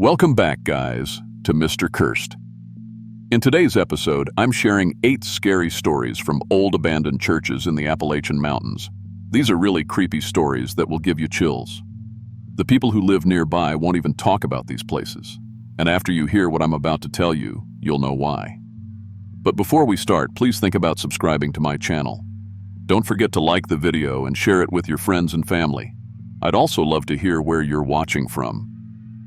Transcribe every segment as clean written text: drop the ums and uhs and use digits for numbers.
Welcome back, guys, to Mr. Cursed. In today's episode, I'm sharing 8 scary stories from old abandoned churches in the Appalachian Mountains. These are really creepy stories that will give you chills. The people who live nearby won't even talk about these places. And after you hear what I'm about to tell you, you'll know why. But before we start, please think about subscribing to my channel. Don't forget to like the video and share it with your friends and family. I'd also love to hear where you're watching from.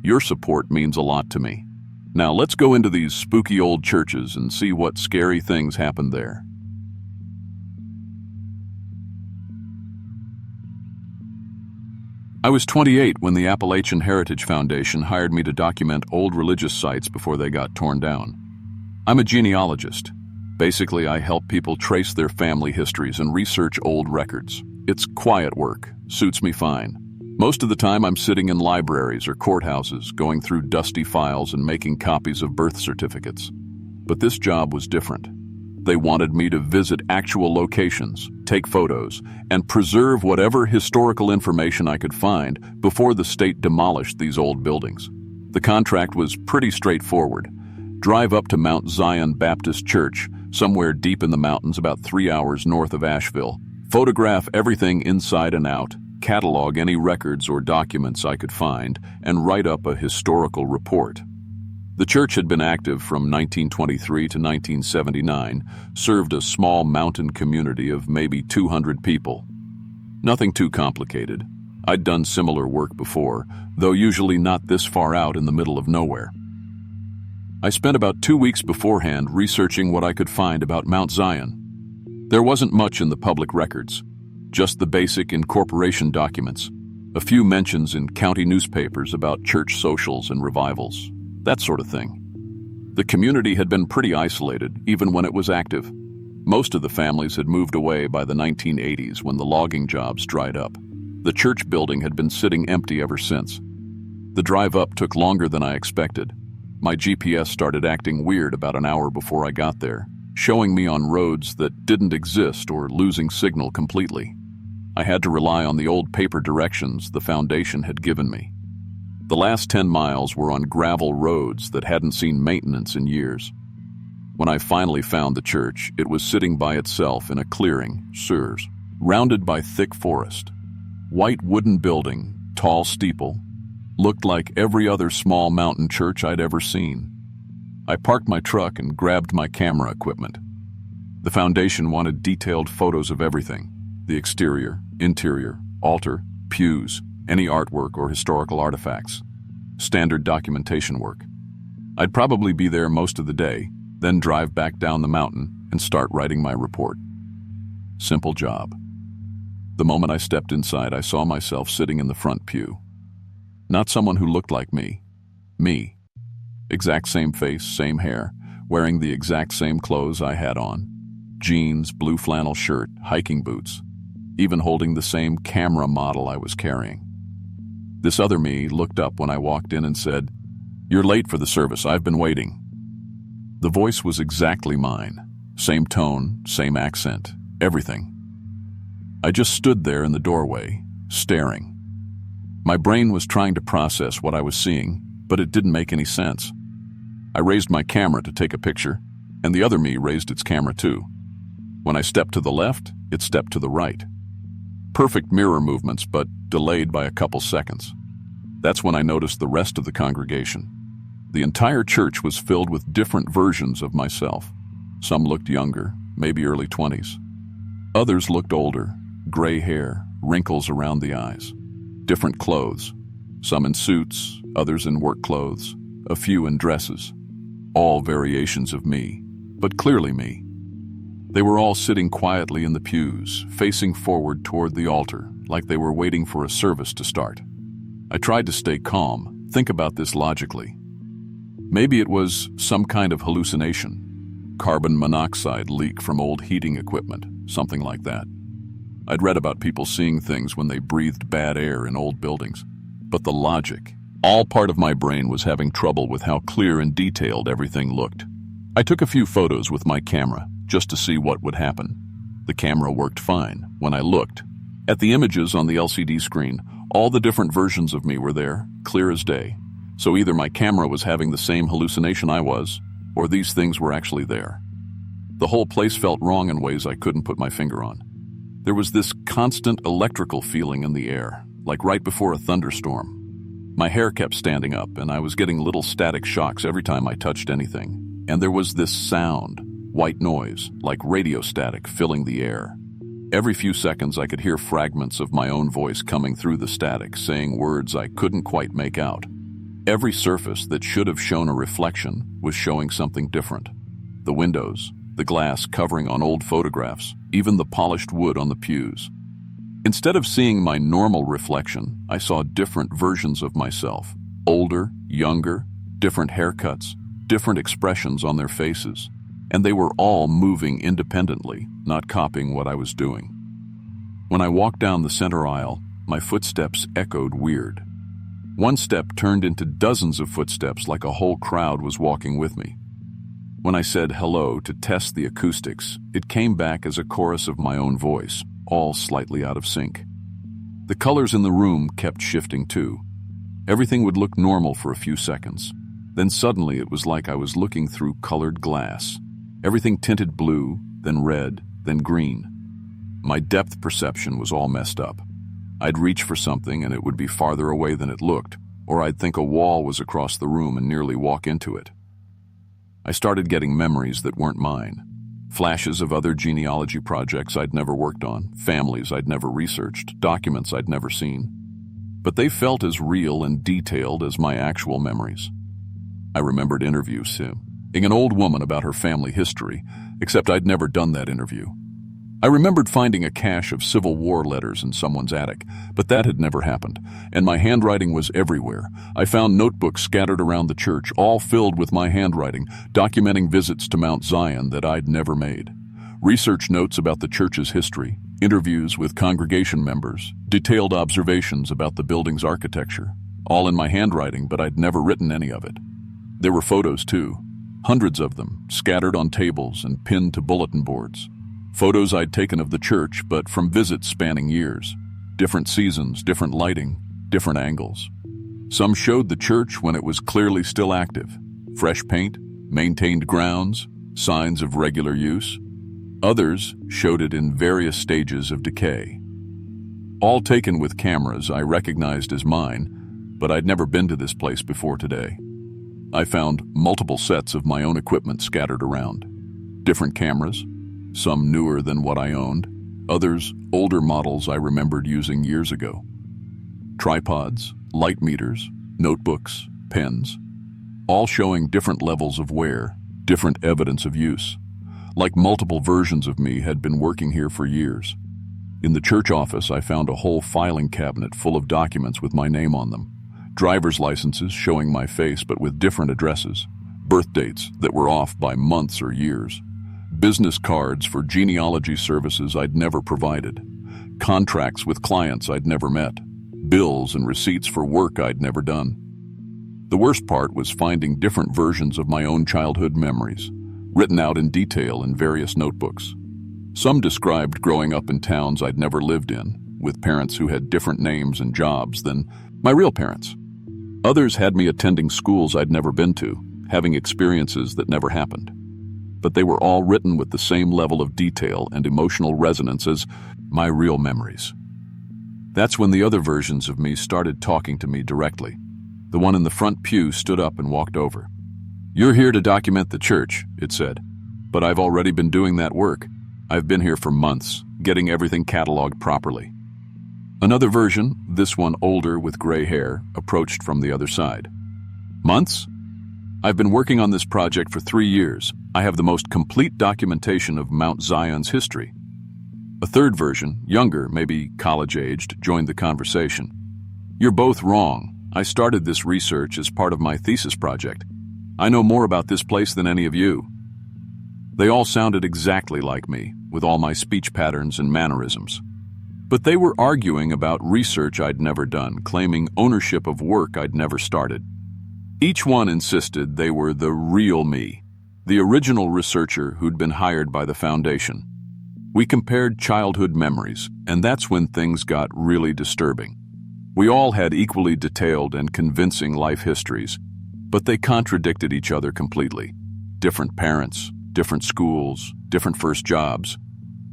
Your support means a lot to me. Now let's go into these spooky old churches and see what scary things happened there. I was 28 when the Appalachian Heritage Foundation hired me to document old religious sites before they got torn down. I'm a genealogist. Basically, I help people trace their family histories and research old records. It's quiet work, suits me fine. Most of the time I'm sitting in libraries or courthouses, going through dusty files and making copies of birth certificates. But this job was different. They wanted me to visit actual locations, take photos, and preserve whatever historical information I could find before the state demolished these old buildings. The contract was pretty straightforward. Drive up to Mount Zion Baptist Church, somewhere deep in the mountains about 3 hours north of Asheville. Photograph everything inside and out, catalog any records or documents I could find, and write up a historical report. The church had been active from 1923 to 1979, served a small mountain community of maybe 200 people. Nothing too complicated. I'd done similar work before, though usually not this far out in the middle of nowhere. I spent about 2 weeks beforehand researching what I could find about Mount Zion. There wasn't much in the public records, just the basic incorporation documents, a few mentions in county newspapers about church socials and revivals, that sort of thing. The community had been pretty isolated, even when it was active. Most of the families had moved away by the 1980s when the logging jobs dried up. The church building had been sitting empty ever since. The drive up took longer than I expected. My GPS started acting weird about an hour before I got there, showing me on roads that didn't exist or losing signal completely. I had to rely on the old paper directions the foundation had given me. The last 10 miles were on gravel roads that hadn't seen maintenance in years. When I finally found the church, it was sitting by itself in a clearing, surrounded by thick forest. White wooden building, tall steeple, looked like every other small mountain church I'd ever seen. I parked my truck and grabbed my camera equipment. The foundation wanted detailed photos of everything: the exterior, interior, altar, pews, any artwork or historical artifacts. Standard documentation work. I'd probably be there most of the day, then drive back down the mountain and start writing my report. Simple job. The moment I stepped inside, I saw myself sitting in the front pew. Not someone who looked like me. Me. Exact same face, same hair, wearing the exact same clothes I had on. Jeans, blue flannel shirt, hiking boots. Even holding the same camera model I was carrying. This other me looked up when I walked in and said, "You're late for the service, I've been waiting." The voice was exactly mine. Same tone, same accent, everything. I just stood there in the doorway, staring. My brain was trying to process what I was seeing, but it didn't make any sense. I raised my camera to take a picture, and the other me raised its camera too. When I stepped to the left, it stepped to the right. Perfect mirror movements, but delayed by a couple seconds. That's when I noticed the rest of the congregation. The entire church was filled with different versions of myself. Some looked younger, maybe early 20s. Others looked older, gray hair, wrinkles around the eyes. Different clothes, some in suits, others in work clothes, a few in dresses. All variations of me, but clearly me. They were all sitting quietly in the pews, facing forward toward the altar, like they were waiting for a service to start. I tried to stay calm, think about this logically. Maybe it was some kind of hallucination. Carbon monoxide leak from old heating equipment, something like that. I'd read about people seeing things when they breathed bad air in old buildings. But the logic, all part of my brain was having trouble with how clear and detailed everything looked. I took a few photos with my camera, just to see what would happen. The camera worked fine. When I looked at the images on the LCD screen, all the different versions of me were there, clear as day. So either my camera was having the same hallucination I was, or these things were actually there. The whole place felt wrong in ways I couldn't put my finger on. There was this constant electrical feeling in the air, like right before a thunderstorm. My hair kept standing up, and I was getting little static shocks every time I touched anything. And there was this sound, white noise, like radio static filling the air. Every few seconds I could hear fragments of my own voice coming through the static, saying words I couldn't quite make out. Every surface that should have shown a reflection was showing something different. The windows, the glass covering on old photographs, even the polished wood on the pews. Instead of seeing my normal reflection, I saw different versions of myself. Older, younger, different haircuts, different expressions on their faces. And they were all moving independently, not copying what I was doing. When I walked down the center aisle, my footsteps echoed weird. One step turned into dozens of footsteps like a whole crowd was walking with me. When I said hello to test the acoustics, it came back as a chorus of my own voice, all slightly out of sync. The colors in the room kept shifting too. Everything would look normal for a few seconds. Then suddenly it was like I was looking through colored glass. Everything tinted blue, then red, then green. My depth perception was all messed up. I'd reach for something and it would be farther away than it looked, or I'd think a wall was across the room and nearly walk into it. I started getting memories that weren't mine. Flashes of other genealogy projects I'd never worked on, families I'd never researched, documents I'd never seen. But they felt as real and detailed as my actual memories. I remembered interviews, seeing an old woman about her family history, except I'd never done that interview. I remembered finding a cache of Civil War letters in someone's attic, but that had never happened, and my handwriting was everywhere. I found notebooks scattered around the church, all filled with my handwriting, documenting visits to Mount Zion that I'd never made. Research notes about the church's history, interviews with congregation members, detailed observations about the building's architecture, all in my handwriting, but I'd never written any of it. There were photos, too. Hundreds of them, scattered on tables and pinned to bulletin boards. Photos I'd taken of the church, but from visits spanning years. Different seasons, different lighting, different angles. Some showed the church when it was clearly still active. Fresh paint, maintained grounds, signs of regular use. Others showed it in various stages of decay. All taken with cameras I recognized as mine, but I'd never been to this place before today. I found multiple sets of my own equipment scattered around. Different cameras, some newer than what I owned, others older models I remembered using years ago. Tripods, light meters, notebooks, pens, all showing different levels of wear, different evidence of use. Like multiple versions of me had been working here for years. In the church office, I found a whole filing cabinet full of documents with my name on them. Driver's licenses showing my face but with different addresses. Birth dates that were off by months or years. Business cards for genealogy services I'd never provided. Contracts with clients I'd never met. Bills and receipts for work I'd never done. The worst part was finding different versions of my own childhood memories, written out in detail in various notebooks. Some described growing up in towns I'd never lived in, with parents who had different names and jobs than my real parents. Others had me attending schools I'd never been to, having experiences that never happened. But they were all written with the same level of detail and emotional resonance as my real memories. That's when the other versions of me started talking to me directly. The one in the front pew stood up and walked over. "You're here to document the church," it said. "But I've already been doing that work. I've been here for months, getting everything cataloged properly." Another version, this one older with gray hair, approached from the other side. "Months? I've been working on this project for 3 years. I have the most complete documentation of Mount Zion's history." A third version, younger, maybe college-aged, joined the conversation. "You're both wrong. I started this research as part of my thesis project. I know more about this place than any of you." They all sounded exactly like me, with all my speech patterns and mannerisms. But they were arguing about research I'd never done, claiming ownership of work I'd never started. Each one insisted they were the real me, the original researcher who'd been hired by the foundation. We compared childhood memories, and that's when things got really disturbing. We all had equally detailed and convincing life histories, but they contradicted each other completely. Different parents, different schools, different first jobs.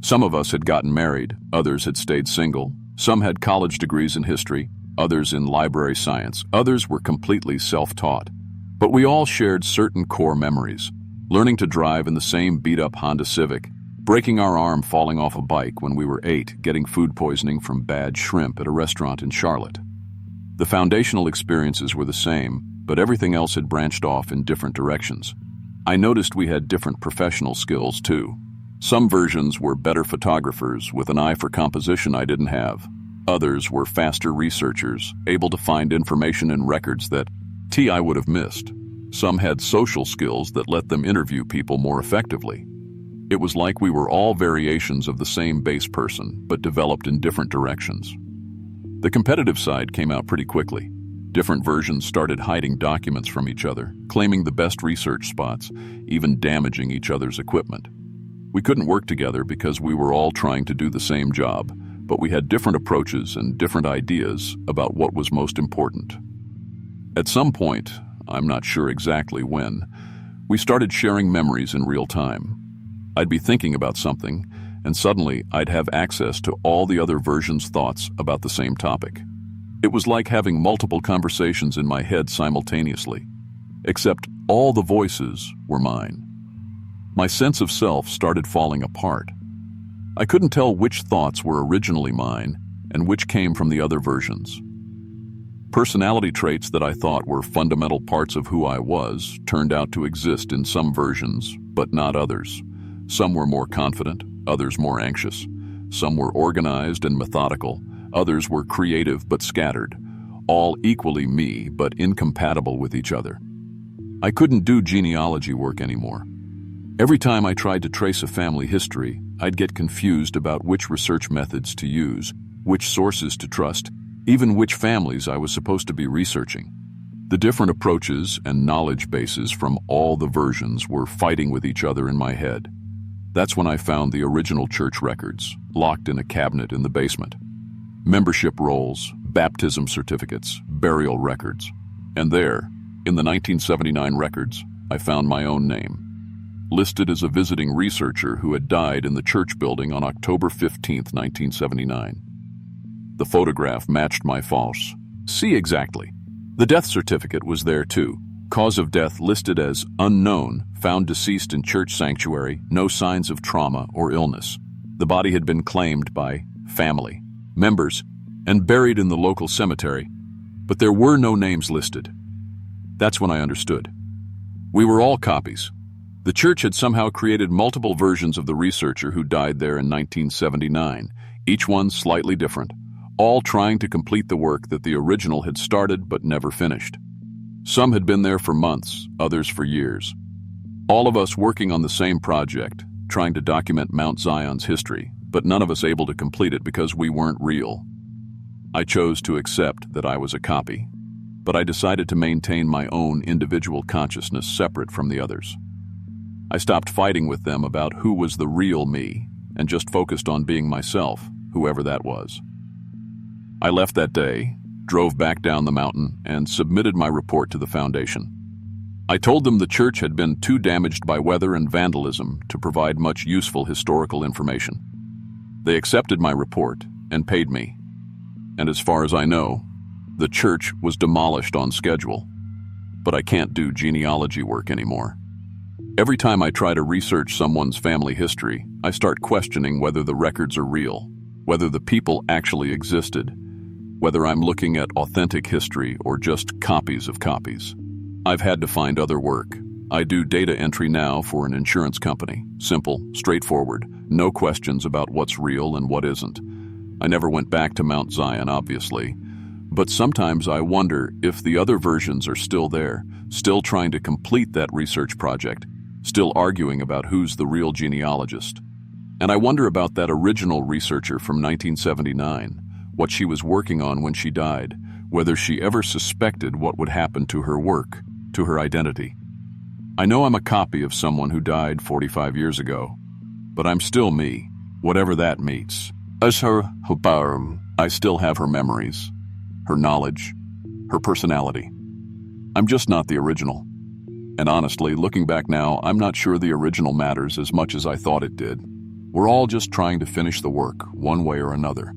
Some of us had gotten married, others had stayed single. Some had college degrees in history, others in library science. Others were completely self-taught. But we all shared certain core memories. Learning to drive in the same beat-up Honda Civic, breaking our arm falling off a bike when we were 8, getting food poisoning from bad shrimp at a restaurant in Charlotte. The foundational experiences were the same, but everything else had branched off in different directions. I noticed we had different professional skills, too. Some versions were better photographers with an eye for composition I didn't have. Others were faster researchers, able to find information in records that I would have missed. Some had social skills that let them interview people more effectively. It was like we were all variations of the same base person, but developed in different directions. The competitive side came out pretty quickly. Different versions started hiding documents from each other, claiming the best research spots, even damaging each other's equipment. We couldn't work together because we were all trying to do the same job, but we had different approaches and different ideas about what was most important. At some point, I'm not sure exactly when, we started sharing memories in real time. I'd be thinking about something, and suddenly I'd have access to all the other versions' thoughts about the same topic. It was like having multiple conversations in my head simultaneously, except all the voices were mine. My sense of self started falling apart. I couldn't tell which thoughts were originally mine and which came from the other versions. Personality traits that I thought were fundamental parts of who I was turned out to exist in some versions, but not others. Some were more confident, others more anxious. Some were organized and methodical, others were creative but scattered. All equally me, but incompatible with each other. I couldn't do genealogy work anymore. Every time I tried to trace a family history, I'd get confused about which research methods to use, which sources to trust, even which families I was supposed to be researching. The different approaches and knowledge bases from all the versions were fighting with each other in my head. That's when I found the original church records, locked in a cabinet in the basement. Membership rolls, baptism certificates, burial records. And there, in the 1979 records, I found my own name, listed as a visiting researcher who had died in the church building on October 15, 1979. The photograph matched my false. See exactly. The death certificate was there too. Cause of death listed as unknown, found deceased in church sanctuary, no signs of trauma or illness. The body had been claimed by family, members, and buried in the local cemetery, but there were no names listed. That's when I understood. We were all copies. The church had somehow created multiple versions of the researcher who died there in 1979, each one slightly different, all trying to complete the work that the original had started but never finished. Some had been there for months, others for years. All of us working on the same project, trying to document Mount Zion's history, but none of us able to complete it because we weren't real. I chose to accept that I was a copy, but I decided to maintain my own individual consciousness separate from the others. I stopped fighting with them about who was the real me and just focused on being myself, whoever that was. I left that day, drove back down the mountain, and submitted my report to the foundation. I told them the church had been too damaged by weather and vandalism to provide much useful historical information. They accepted my report and paid me. And as far as I know, the church was demolished on schedule. But I can't do genealogy work anymore. Every time I try to research someone's family history, I start questioning whether the records are real, whether the people actually existed, whether I'm looking at authentic history or just copies of copies. I've had to find other work. I do data entry now for an insurance company. Simple, straightforward, no questions about what's real and what isn't. I never went back to Mount Zion, obviously, but sometimes I wonder if the other versions are still there, still trying to complete that research project, still arguing about who's the real genealogist. And I wonder about that original researcher from 1979, what she was working on when she died, whether she ever suspected what would happen to her work, to her identity. I know I'm a copy of someone who died 45 years ago, but I'm still me, whatever that means. I still have her memories. her knowledge, her personality. I'm just not the original. And honestly, looking back now, I'm not sure the original matters as much as I thought it did. We're all just trying to finish the work, one way or another.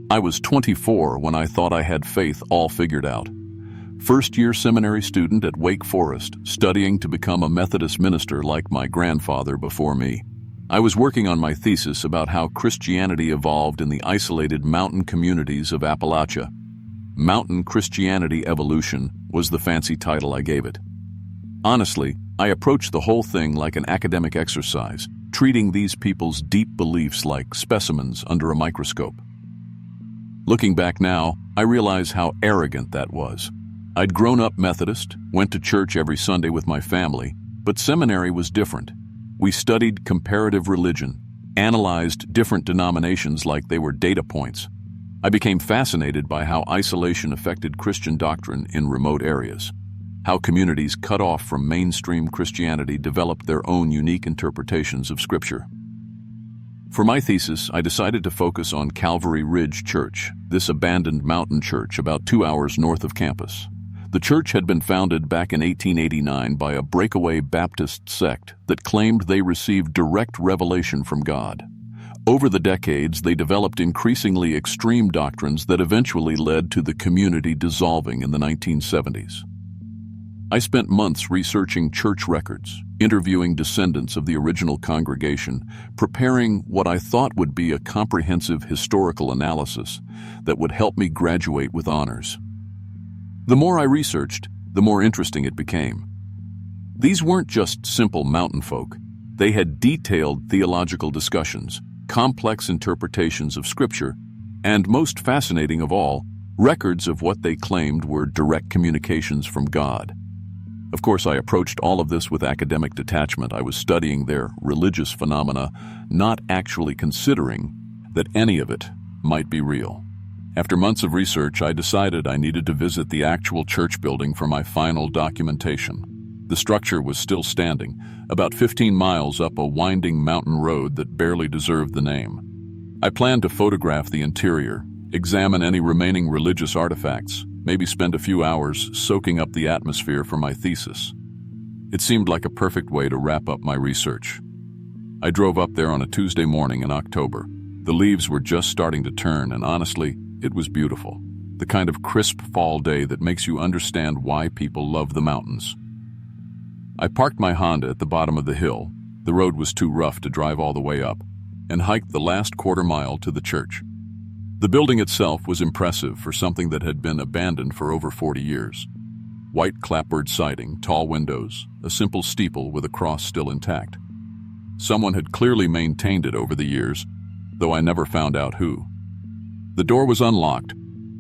I was 24 when I thought I had faith all figured out. First-year seminary student at Wake Forest, studying to become a Methodist minister like my grandfather before me. I was working on my thesis about how Christianity evolved in the isolated mountain communities of Appalachia. Mountain Christianity Evolution was the fancy title I gave it. Honestly, I approached the whole thing like an academic exercise, treating these people's deep beliefs like specimens under a microscope. Looking back now, I realize how arrogant that was. I'd grown up Methodist, went to church every Sunday with my family, but seminary was different. We studied comparative religion, analyzed different denominations like they were data points. I became fascinated by how isolation affected Christian doctrine in remote areas, how communities cut off from mainstream Christianity developed their own unique interpretations of Scripture. For my thesis, I decided to focus on Calvary Ridge Church, this abandoned mountain church about 2 hours north of campus. The church had been founded back in 1889 by a breakaway Baptist sect that claimed they received direct revelation from God. Over the decades, they developed increasingly extreme doctrines that eventually led to the community dissolving in the 1970s. I spent months researching church records, interviewing descendants of the original congregation, preparing what I thought would be a comprehensive historical analysis that would help me graduate with honors. The more I researched, the more interesting it became. These weren't just simple mountain folk. They had detailed theological discussions, complex interpretations of Scripture, and most fascinating of all, records of what they claimed were direct communications from God. Of course, I approached all of this with academic detachment. I was studying their religious phenomena, not actually considering that any of it might be real. After months of research, I decided I needed to visit the actual church building for my final documentation. The structure was still standing, about 15 miles up a winding mountain road that barely deserved the name. I planned to photograph the interior, examine any remaining religious artifacts, maybe spend a few hours soaking up the atmosphere for my thesis. It seemed like a perfect way to wrap up my research. I drove up there on a Tuesday morning in October. The leaves were just starting to turn, and honestly, it was beautiful. The kind of crisp fall day that makes you understand why people love the mountains. I parked my Honda at the bottom of the hill. The road was too rough to drive all the way up, and hiked the last quarter mile to the church. The building itself was impressive for something that had been abandoned for over 40 years. White clapboard siding, tall windows, a simple steeple with a cross still intact. Someone had clearly maintained it over the years, though I never found out who. The door was unlocked,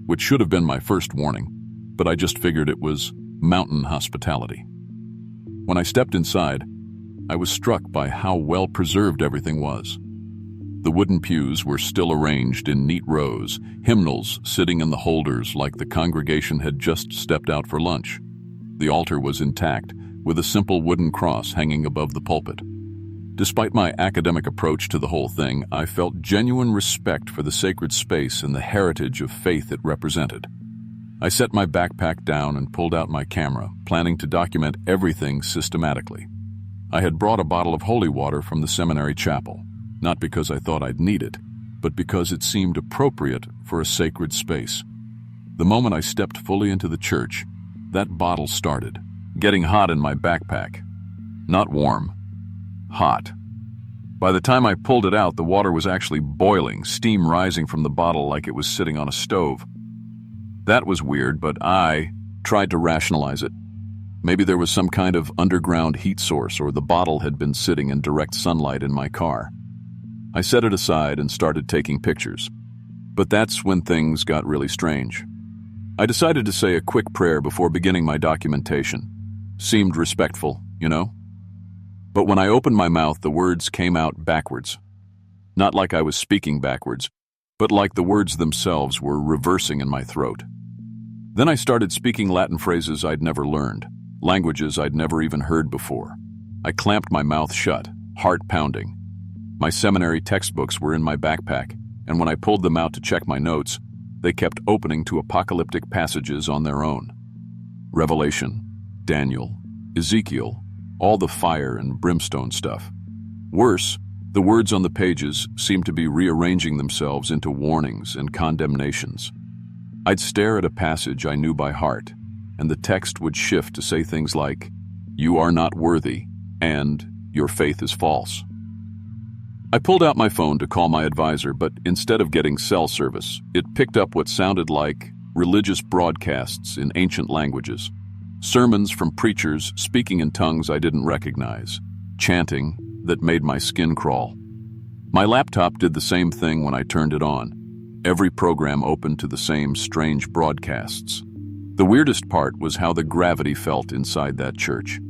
which should have been my first warning, but I just figured it was mountain hospitality. When I stepped inside, I was struck by how well preserved everything was. The wooden pews were still arranged in neat rows, hymnals sitting in the holders like the congregation had just stepped out for lunch. The altar was intact, with a simple wooden cross hanging above the pulpit. Despite my academic approach to the whole thing, I felt genuine respect for the sacred space and the heritage of faith it represented. I set my backpack down and pulled out my camera, planning to document everything systematically. I had brought a bottle of holy water from the seminary chapel, not because I thought I'd need it, but because it seemed appropriate for a sacred space. The moment I stepped fully into the church, that bottle started, getting hot in my backpack. Not warm. Hot. By the time I pulled it out, the water was actually boiling, steam rising from the bottle like it was sitting on a stove. That was weird, but I tried to rationalize it. Maybe there was some kind of underground heat source, or the bottle had been sitting in direct sunlight in my car. I set it aside and started taking pictures. But that's when things got really strange. I decided to say a quick prayer before beginning my documentation. Seemed respectful, you know? But when I opened my mouth, the words came out backwards. Not like I was speaking backwards, but like the words themselves were reversing in my throat. Then I started speaking Latin phrases I'd never learned, languages I'd never even heard before. I clamped my mouth shut, heart pounding. My seminary textbooks were in my backpack, and when I pulled them out to check my notes, they kept opening to apocalyptic passages on their own. Revelation, Daniel, Ezekiel, all the fire and brimstone stuff. Worse, the words on the pages seemed to be rearranging themselves into warnings and condemnations. I'd stare at a passage I knew by heart, and the text would shift to say things like, "You are not worthy," and "Your faith is false." I pulled out my phone to call my advisor, but instead of getting cell service, it picked up what sounded like religious broadcasts in ancient languages, sermons from preachers speaking in tongues I didn't recognize, chanting that made my skin crawl. My laptop did the same thing when I turned it on. Every program opened to the same strange broadcasts. The weirdest part was how the gravity felt inside that church.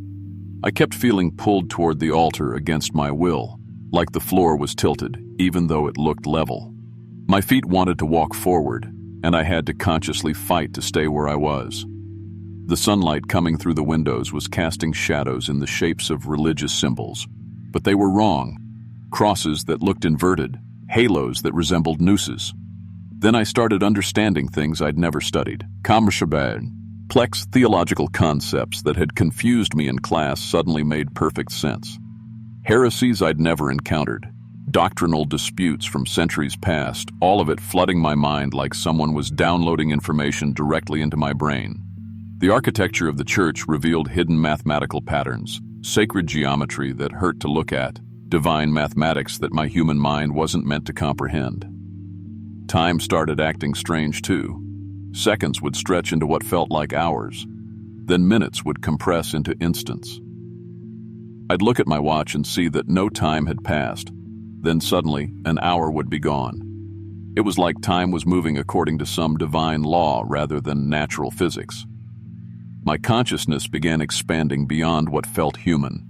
I kept feeling pulled toward the altar against my will, like the floor was tilted, even though it looked level. My feet wanted to walk forward, and I had to consciously fight to stay where I was. The sunlight coming through the windows was casting shadows in the shapes of religious symbols, but they were wrong. Crosses that looked inverted, halos that resembled nooses. Then I started understanding things I'd never studied. Complex theological concepts that had confused me in class suddenly made perfect sense. Heresies I'd never encountered, doctrinal disputes from centuries past, all of it flooding my mind like someone was downloading information directly into my brain. The architecture of the church revealed hidden mathematical patterns, sacred geometry that hurt to look at, divine mathematics that my human mind wasn't meant to comprehend. Time started acting strange too. Seconds would stretch into what felt like hours. Then minutes would compress into instants. I'd look at my watch and see that no time had passed. Then suddenly, an hour would be gone. It was like time was moving according to some divine law rather than natural physics. My consciousness began expanding beyond what felt human.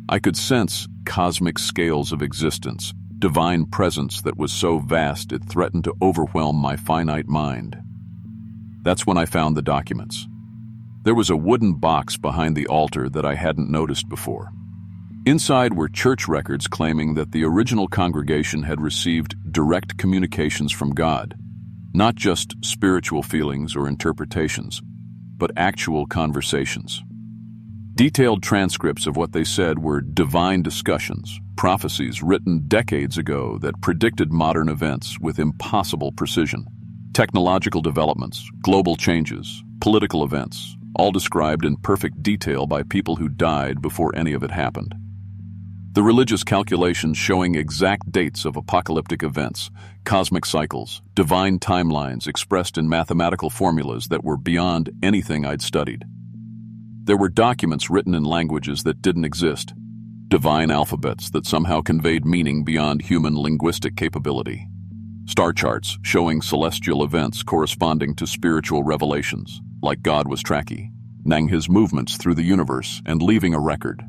I could sense cosmic scales of existence, divine presence that was so vast it threatened to overwhelm my finite mind. That's when I found the documents. There was a wooden box behind the altar that I hadn't noticed before. Inside were church records claiming that the original congregation had received direct communications from God, not just spiritual feelings or interpretations, but actual conversations. Detailed transcripts of what they said were divine discussions, prophecies written decades ago that predicted modern events with impossible precision. Technological developments, global changes, political events, all described in perfect detail by people who died before any of it happened. The religious calculations showing exact dates of apocalyptic events, cosmic cycles, divine timelines expressed in mathematical formulas that were beyond anything I'd studied. There were documents written in languages that didn't exist, divine alphabets that somehow conveyed meaning beyond human linguistic capability. Star charts showing celestial events corresponding to spiritual revelations, like God was tracking his movements through the universe and leaving a record.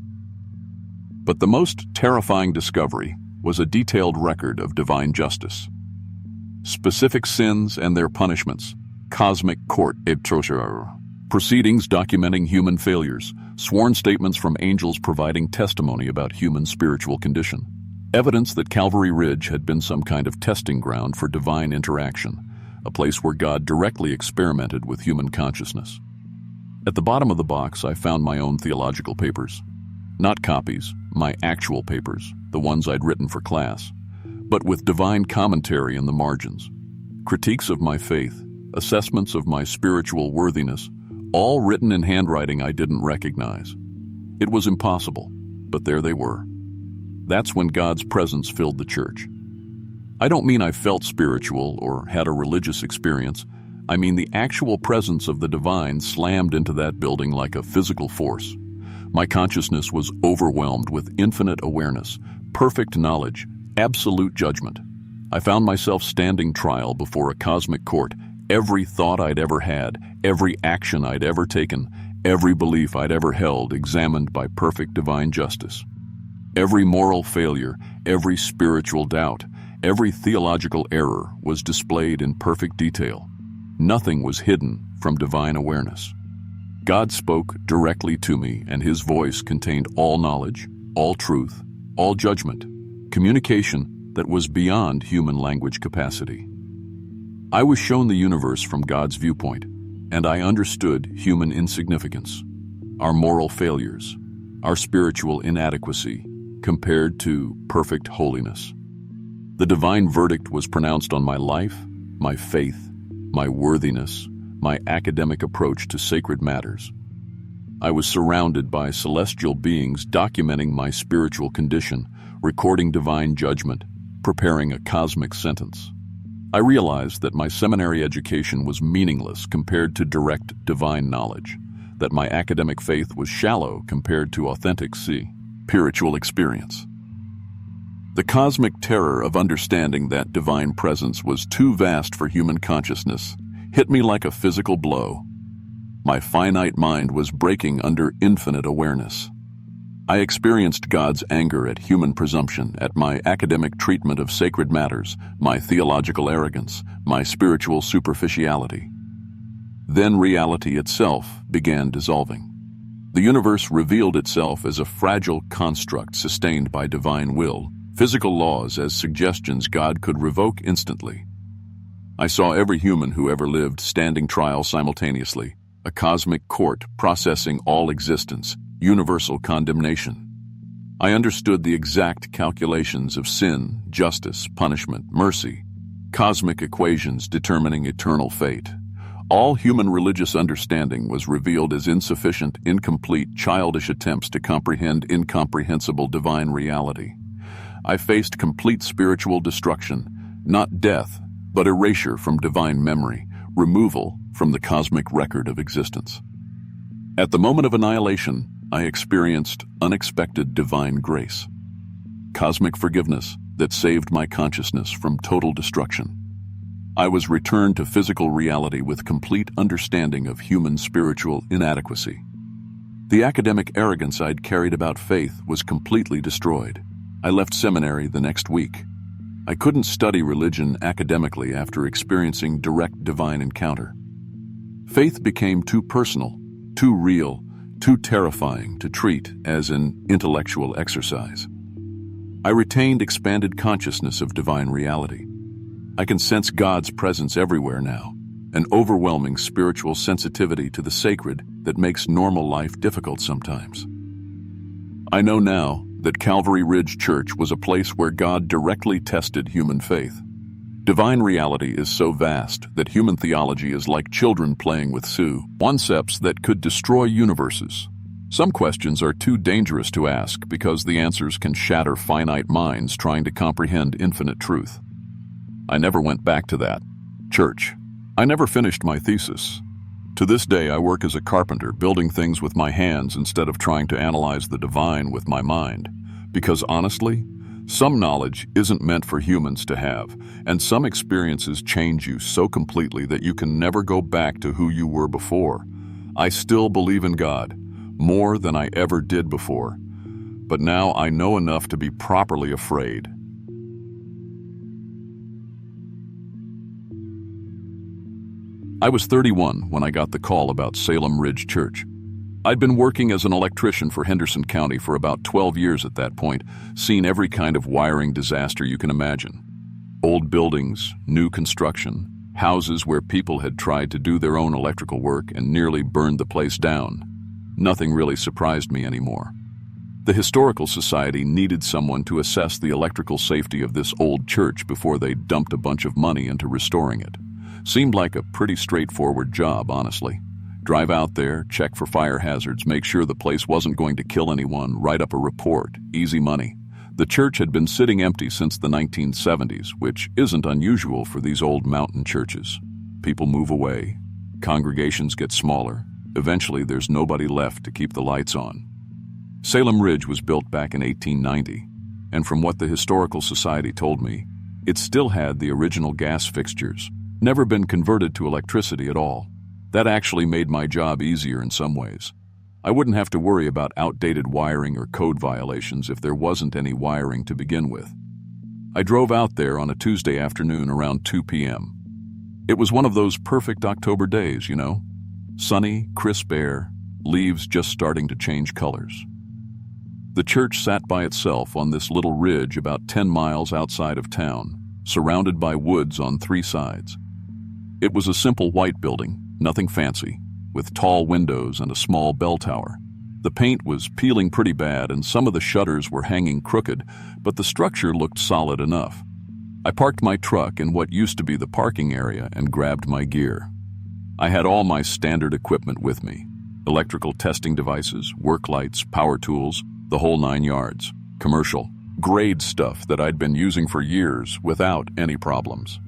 But the most terrifying discovery was a detailed record of divine justice. Specific sins and their punishments, cosmic court proceedings documenting human failures, sworn statements from angels providing testimony about human spiritual condition. Evidence that Calvary Ridge had been some kind of testing ground for divine interaction, a place where God directly experimented with human consciousness. At the bottom of the box, I found my own theological papers. Not copies, my actual papers, the ones I'd written for class, but with divine commentary in the margins. Critiques of my faith, assessments of my spiritual worthiness, all written in handwriting I didn't recognize. It was impossible, but there they were. That's when God's presence filled the church. I don't mean I felt spiritual or had a religious experience. I mean the actual presence of the divine slammed into that building like a physical force. My consciousness was overwhelmed with infinite awareness, perfect knowledge, absolute judgment. I found myself standing trial before a cosmic court. Every thought I'd ever had, every action I'd ever taken, every belief I'd ever held examined by perfect divine justice. Every moral failure, every spiritual doubt, every theological error was displayed in perfect detail. Nothing was hidden from divine awareness. God spoke directly to me, and his voice contained all knowledge, all truth, all judgment. communication that was beyond human language capacity. I was shown the universe from God's viewpoint, and I understood human insignificance, our moral failures, our spiritual inadequacy compared to perfect holiness. The divine verdict was pronounced on my life, my faith, my worthiness, my academic approach to sacred matters. I was surrounded by celestial beings documenting my spiritual condition, recording divine judgment, preparing a cosmic sentence. I realized that my seminary education was meaningless compared to direct divine knowledge, that my academic faith was shallow compared to authentic spiritual experience. The cosmic terror of understanding that divine presence was too vast for human consciousness hit me like a physical blow. My finite mind was breaking under infinite awareness. I experienced God's anger at human presumption, at my academic treatment of sacred matters, my theological arrogance, my spiritual superficiality. Then reality itself began dissolving. The universe revealed itself as a fragile construct sustained by divine will, physical laws as suggestions God could revoke instantly. I saw every human who ever lived standing trial simultaneously, a cosmic court processing all existence, universal condemnation. I understood the exact calculations of sin, justice, punishment, mercy, cosmic equations determining eternal fate. All human religious understanding was revealed as insufficient, incomplete, childish attempts to comprehend incomprehensible divine reality. I faced complete spiritual destruction, not death, but erasure from divine memory, removal from the cosmic record of existence. At the moment of annihilation, I experienced unexpected divine grace, cosmic forgiveness that saved my consciousness from total destruction. I was returned to physical reality with complete understanding of human spiritual inadequacy. The academic arrogance I'd carried about faith was completely destroyed. I left seminary the next week. I couldn't study religion academically after experiencing direct divine encounter. Faith became too personal, too real, too terrifying to treat as an intellectual exercise. I retained expanded consciousness of divine reality. I can sense God's presence everywhere now, an overwhelming spiritual sensitivity to the sacred that makes normal life difficult sometimes. I know now that Calvary Ridge Church was a place where God directly tested human faith. Divine reality is so vast that human theology is like children playing with concepts that could destroy universes. Some questions are too dangerous to ask because the answers can shatter finite minds trying to comprehend infinite truth. I never went back to that church. I never finished my thesis. To this day, I work as a carpenter, building things with my hands instead of trying to analyze the divine with my mind. Because honestly, some knowledge isn't meant for humans to have, and some experiences change you so completely that you can never go back to who you were before. I still believe in God, more than I ever did before, but now I know enough to be properly afraid. I was 31 when I got the call about Salem Ridge Church. I'd been working as an electrician for Henderson County for about 12 years at that point, seen every kind of wiring disaster you can imagine. Old buildings, new construction, houses where people had tried to do their own electrical work and nearly burned the place down. Nothing really surprised me anymore. The Historical Society needed someone to assess the electrical safety of this old church before they dumped a bunch of money into restoring it. Seemed like a pretty straightforward job, honestly. Drive out there, check for fire hazards, make sure the place wasn't going to kill anyone, write up a report. Easy money. The church had been sitting empty since the 1970s, which isn't unusual for these old mountain churches. People move away, congregations get smaller, eventually there's nobody left to keep the lights on. Salem Ridge was built back in 1890, and from what the Historical Society told me, it still had the original gas fixtures, never been converted to electricity at all. That actually made my job easier in some ways. I wouldn't have to worry about outdated wiring or code violations if there wasn't any wiring to begin with. I drove out there on a Tuesday afternoon around 2 p.m. It was one of those perfect October days, you know. Sunny, crisp air, leaves just starting to change colors. The church sat by itself on this little ridge about 10 miles outside of town, surrounded by woods on 3 sides. It was a simple white building, nothing fancy, with tall windows and a small bell tower. The paint was peeling pretty bad and some of the shutters were hanging crooked, but the structure looked solid enough. I parked my truck in what used to be the parking area and grabbed my gear. I had all my standard equipment with me: electrical testing devices, work lights, power tools, the whole 9 yards. Commercial, grade stuff that I'd been using for years without any problems.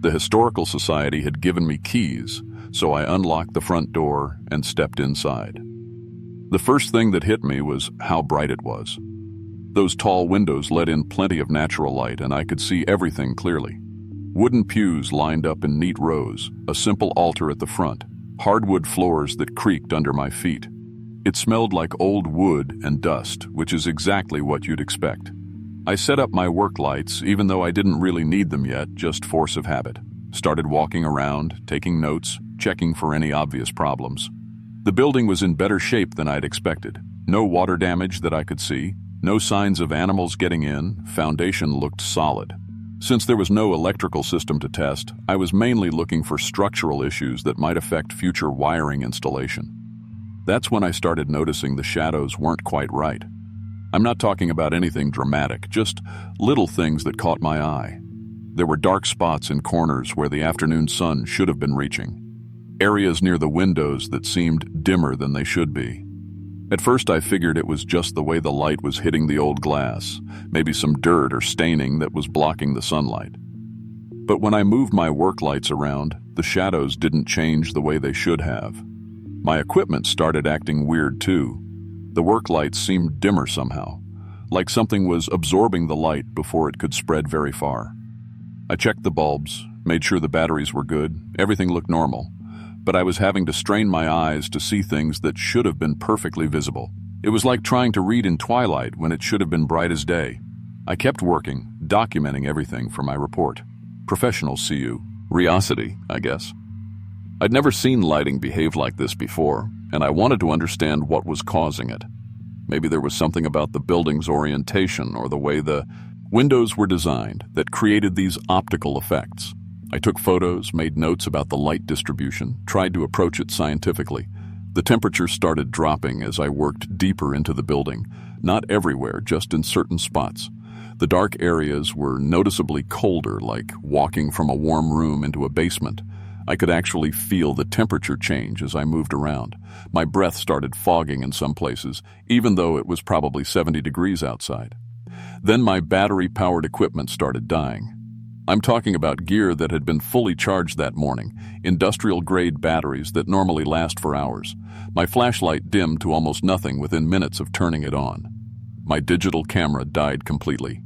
The Historical Society had given me keys, so I unlocked the front door and stepped inside. The first thing that hit me was how bright it was. Those tall windows let in plenty of natural light, and I could see everything clearly. Wooden pews lined up in neat rows, a simple altar at the front, hardwood floors that creaked under my feet. It smelled like old wood and dust, which is exactly what you'd expect. I set up my work lights, even though I didn't really need them yet, just force of habit. Started walking around, taking notes, checking for any obvious problems. The building was in better shape than I'd expected. No water damage that I could see, no signs of animals getting in, foundation looked solid. Since there was no electrical system to test, I was mainly looking for structural issues that might affect future wiring installation. That's when I started noticing the shadows weren't quite right. I'm not talking about anything dramatic, just little things that caught my eye. There were dark spots in corners where the afternoon sun should have been reaching. Areas near the windows that seemed dimmer than they should be. At first I figured it was just the way the light was hitting the old glass, maybe some dirt or staining that was blocking the sunlight. But when I moved my work lights around, the shadows didn't change the way they should have. My equipment started acting weird too. The work lights seemed dimmer somehow, like something was absorbing the light before it could spread very far. I checked the bulbs, made sure the batteries were good, everything looked normal. But I was having to strain my eyes to see things that should have been perfectly visible. It was like trying to read in twilight when it should have been bright as day. I kept working, documenting everything for my report. Professional curiosity, I guess. I'd never seen lighting behave like this before, and I wanted to understand what was causing it. Maybe there was something about the building's orientation or the way the windows were designed that created these optical effects. I took photos, made notes about the light distribution, tried to approach it scientifically. The temperature started dropping as I worked deeper into the building, not everywhere, just in certain spots. The dark areas were noticeably colder, like walking from a warm room into a basement. I could actually feel the temperature change as I moved around. My breath started fogging in some places, even though it was probably 70 degrees outside. Then my battery-powered equipment started dying. I'm talking about gear that had been fully charged that morning, industrial-grade batteries that normally last for hours. My flashlight dimmed to almost nothing within minutes of turning it on. My digital camera died completely.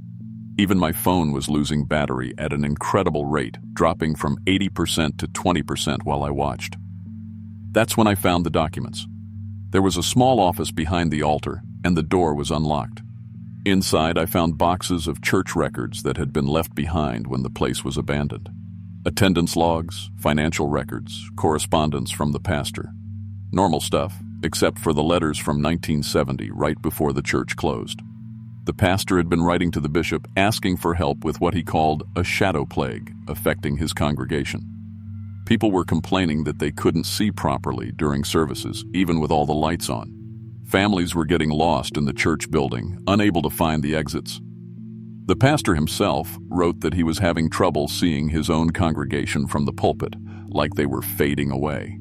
Even my phone was losing battery at an incredible rate, dropping from 80% to 20% while I watched. That's when I found the documents. There was a small office behind the altar, and the door was unlocked. Inside, I found boxes of church records that had been left behind when the place was abandoned. Attendance logs, financial records, correspondence from the pastor. Normal stuff, except for the letters from 1970, right before the church closed. The pastor had been writing to the bishop asking for help with what he called a shadow plague affecting his congregation. People were complaining that they couldn't see properly during services, even with all the lights on. Families were getting lost in the church building, unable to find the exits. The pastor himself wrote that he was having trouble seeing his own congregation from the pulpit, like they were fading away.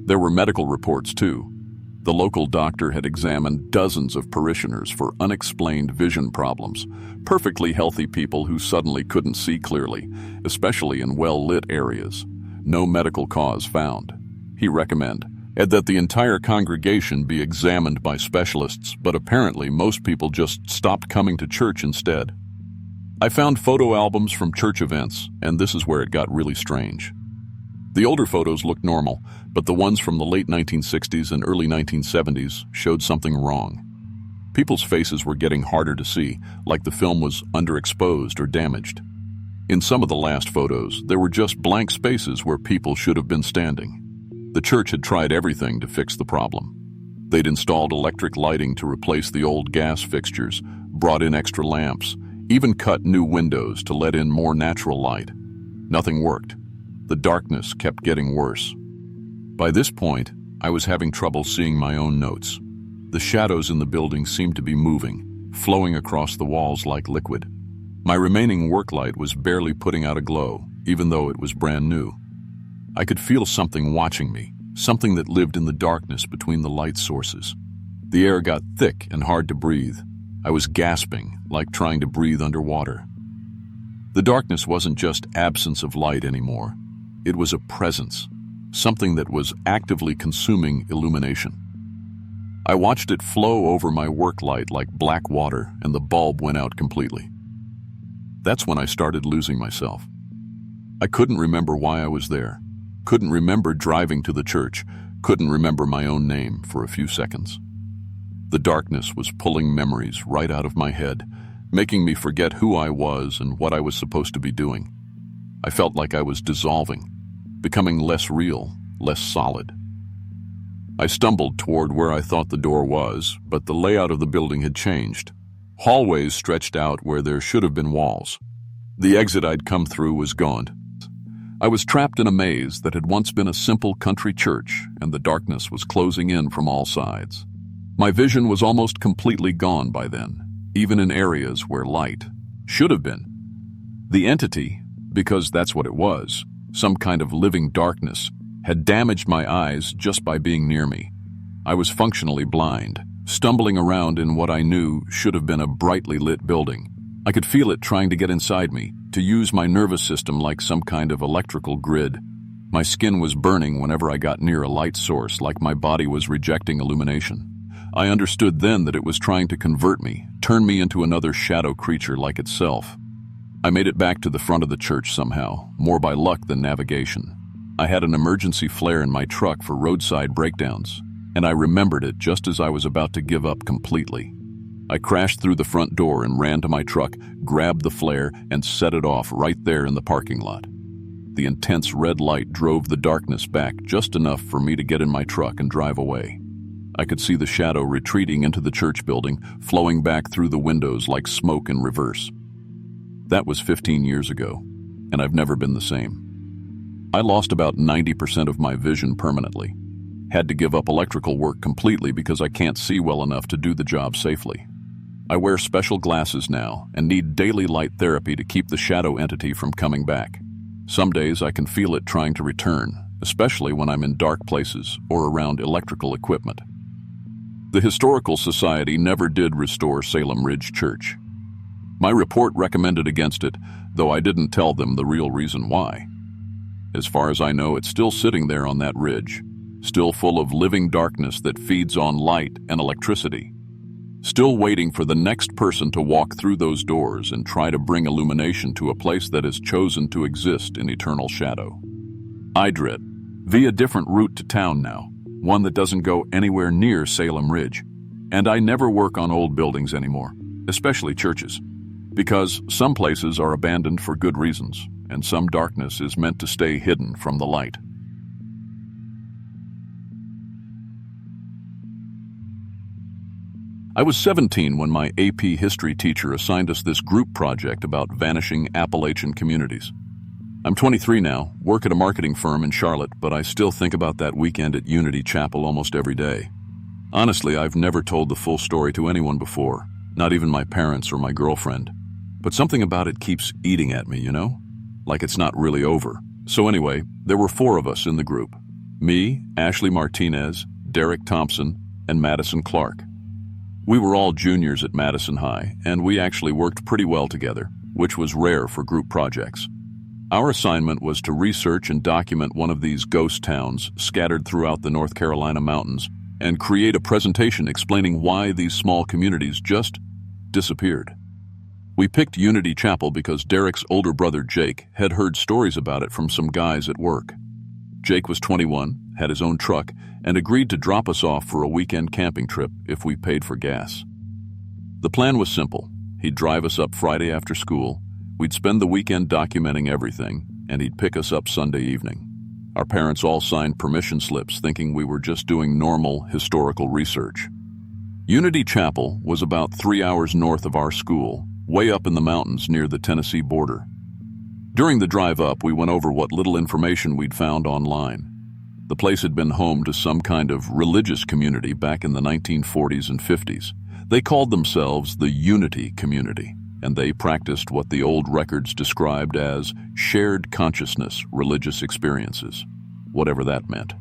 There were medical reports, too. The local doctor had examined dozens of parishioners for unexplained vision problems, perfectly healthy people who suddenly couldn't see clearly, especially in well-lit areas. No medical cause found. He recommended that the entire congregation be examined by specialists, but apparently most people just stopped coming to church instead. I found photo albums from church events, and this is where it got really strange. The older photos looked normal, but the ones from the late 1960s and early 1970s showed something wrong. People's faces were getting harder to see, like the film was underexposed or damaged. In some of the last photos, there were just blank spaces where people should have been standing. The church had tried everything to fix the problem. They'd installed electric lighting to replace the old gas fixtures, brought in extra lamps, even cut new windows to let in more natural light. Nothing worked. The darkness kept getting worse. By this point, I was having trouble seeing my own notes. The shadows in the building seemed to be moving, flowing across the walls like liquid. My remaining work light was barely putting out a glow, even though it was brand new. I could feel something watching me, something that lived in the darkness between the light sources. The air got thick and hard to breathe. I was gasping, like trying to breathe underwater. The darkness wasn't just absence of light anymore. It was a presence, something that was actively consuming illumination. I watched it flow over my work light like black water, and the bulb went out completely. That's when I started losing myself. I couldn't remember why I was there, couldn't remember driving to the church, couldn't remember my own name for a few seconds. The darkness was pulling memories right out of my head, making me forget who I was and what I was supposed to be doing. I felt like I was dissolving, becoming less real, less solid. I stumbled toward where I thought the door was, but the layout of the building had changed. Hallways stretched out where there should have been walls. The exit I'd come through was gone. I was trapped in a maze that had once been a simple country church, and the darkness was closing in from all sides. My vision was almost completely gone by then, even in areas where light should have been. The entity, because that's what it was, some kind of living darkness, had damaged my eyes just by being near me. I was functionally blind, stumbling around in what I knew should have been a brightly lit building. I could feel it trying to get inside me, to use my nervous system like some kind of electrical grid. My skin was burning whenever I got near a light source, like my body was rejecting illumination. I understood then that it was trying to convert me, turn me into another shadow creature like itself. I made it back to the front of the church somehow, more by luck than navigation. I had an emergency flare in my truck for roadside breakdowns, and I remembered it just as I was about to give up completely. I crashed through the front door and ran to my truck, grabbed the flare, and set it off right there in the parking lot. The intense red light drove the darkness back just enough for me to get in my truck and drive away. I could see the shadow retreating into the church building, flowing back through the windows like smoke in reverse. That was 15 years ago, and I've never been the same. I lost about 90% of my vision permanently. Had to give up electrical work completely because I can't see well enough to do the job safely. I wear special glasses now and need daily light therapy to keep the shadow entity from coming back. Some days I can feel it trying to return, especially when I'm in dark places or around electrical equipment. The Historical Society never did restore Salem Ridge Church. My report recommended against it, though I didn't tell them the real reason why. As far as I know, it's still sitting there on that ridge, still full of living darkness that feeds on light and electricity, still waiting for the next person to walk through those doors and try to bring illumination to a place that has chosen to exist in eternal shadow. I dread via different route to town now, one that doesn't go anywhere near Salem Ridge, and I never work on old buildings anymore, especially churches, because some places are abandoned for good reasons, and some darkness is meant to stay hidden from the light. I was 17 when my AP history teacher assigned us this group project about vanishing Appalachian communities. I'm 23 now, work at a marketing firm in Charlotte, but I still think about that weekend at Unity Chapel almost every day. Honestly, I've never told the full story to anyone before, not even my parents or my girlfriend. But something about it keeps eating at me, like it's not really over. So anyway, there were 4 of us in the group. Me, Ashley Martinez, Derek Thompson, and Madison Clark. We were all juniors at Madison High, and we actually worked pretty well together, which was rare for group projects. Our assignment was to research and document one of these ghost towns scattered throughout the North Carolina mountains and create a presentation explaining why these small communities just disappeared. We picked Unity Chapel because Derek's older brother Jake had heard stories about it from some guys at work. Jake was 21, had his own truck, and agreed to drop us off for a weekend camping trip if we paid for gas. The plan was simple. He'd drive us up Friday after school, we'd spend the weekend documenting everything, and he'd pick us up Sunday evening. Our parents all signed permission slips thinking we were just doing normal historical research. Unity Chapel was about 3 hours north of our school, way up in the mountains near the Tennessee border. During the drive up, we went over what little information we'd found online. The place had been home to some kind of religious community back in the 1940s and 50s. They called themselves the Unity Community, and they practiced what the old records described as shared consciousness religious experiences, whatever that meant.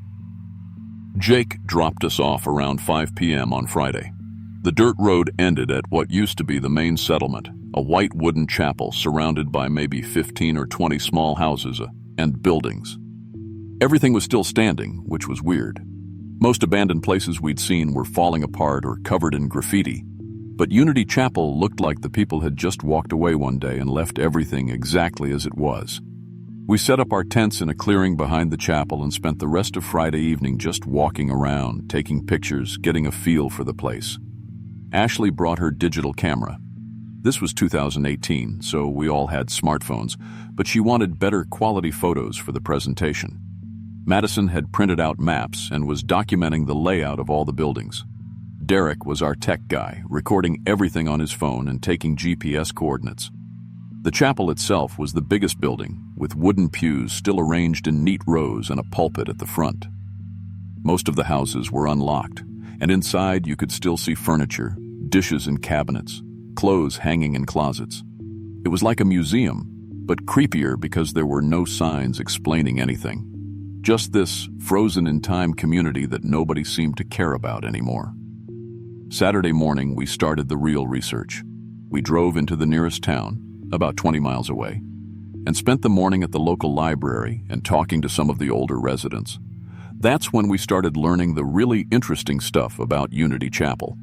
Jake dropped us off around 5 p.m. on Friday. The dirt road ended at what used to be the main settlement, a white wooden chapel surrounded by maybe 15 or 20 small houses and buildings. Everything was still standing, which was weird. Most abandoned places we'd seen were falling apart or covered in graffiti, but Unity Chapel looked like the people had just walked away one day and left everything exactly as it was. We set up our tents in a clearing behind the chapel and spent the rest of Friday evening just walking around, taking pictures, getting a feel for the place. Ashley brought her digital camera. This was 2018, so we all had smartphones, but she wanted better quality photos for the presentation. Madison had printed out maps and was documenting the layout of all the buildings. Derek was our tech guy, recording everything on his phone and taking GPS coordinates. The chapel itself was the biggest building, with wooden pews still arranged in neat rows and a pulpit at the front. Most of the houses were unlocked, and inside you could still see furniture, dishes in cabinets, clothes hanging in closets. It was like a museum, but creepier because there were no signs explaining anything. Just this frozen-in-time community that nobody seemed to care about anymore. Saturday morning, we started the real research. We drove into the nearest town, about 20 miles away, and spent the morning at the local library and talking to some of the older residents. That's when we started learning the really interesting stuff about Unity Chapel.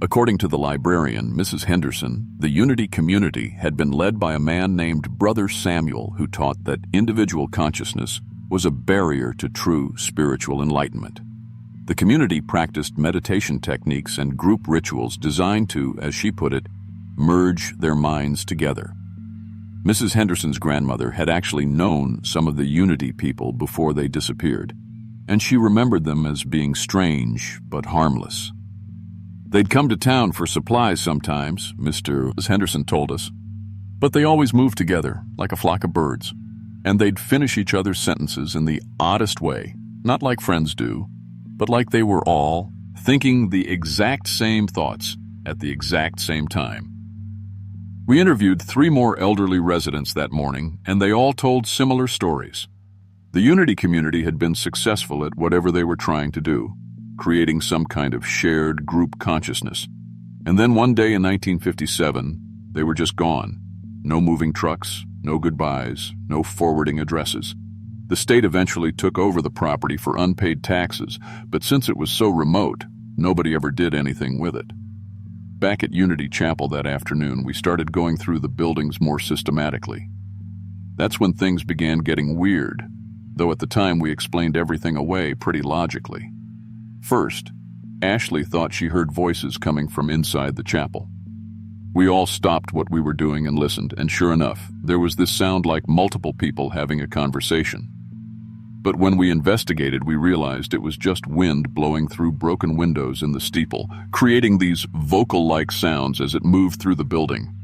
According to the librarian, Mrs. Henderson, the Unity community had been led by a man named Brother Samuel who taught that individual consciousness was a barrier to true spiritual enlightenment. The community practiced meditation techniques and group rituals designed to, as she put it, merge their minds together. Mrs. Henderson's grandmother had actually known some of the Unity people before they disappeared, and she remembered them as being strange but harmless. They'd come to town for supplies sometimes, Mr. Henderson told us, but they always moved together like a flock of birds. And they'd finish each other's sentences in the oddest way, not like friends do, but like they were all thinking the exact same thoughts at the exact same time. We interviewed 3 more elderly residents that morning, and they all told similar stories. The Unity community had been successful at whatever they were trying to do, creating some kind of shared group consciousness. And then one day in 1957, they were just gone. No moving trucks, no goodbyes, no forwarding addresses. The state eventually took over the property for unpaid taxes, but since it was so remote, nobody ever did anything with it. Back at Unity Chapel that afternoon, we started going through the buildings more systematically. That's when things began getting weird, though at the time we explained everything away pretty logically. First, Ashley thought she heard voices coming from inside the chapel. We all stopped what we were doing and listened, and sure enough, there was this sound like multiple people having a conversation. But when we investigated, we realized it was just wind blowing through broken windows in the steeple, creating these vocal-like sounds as it moved through the building.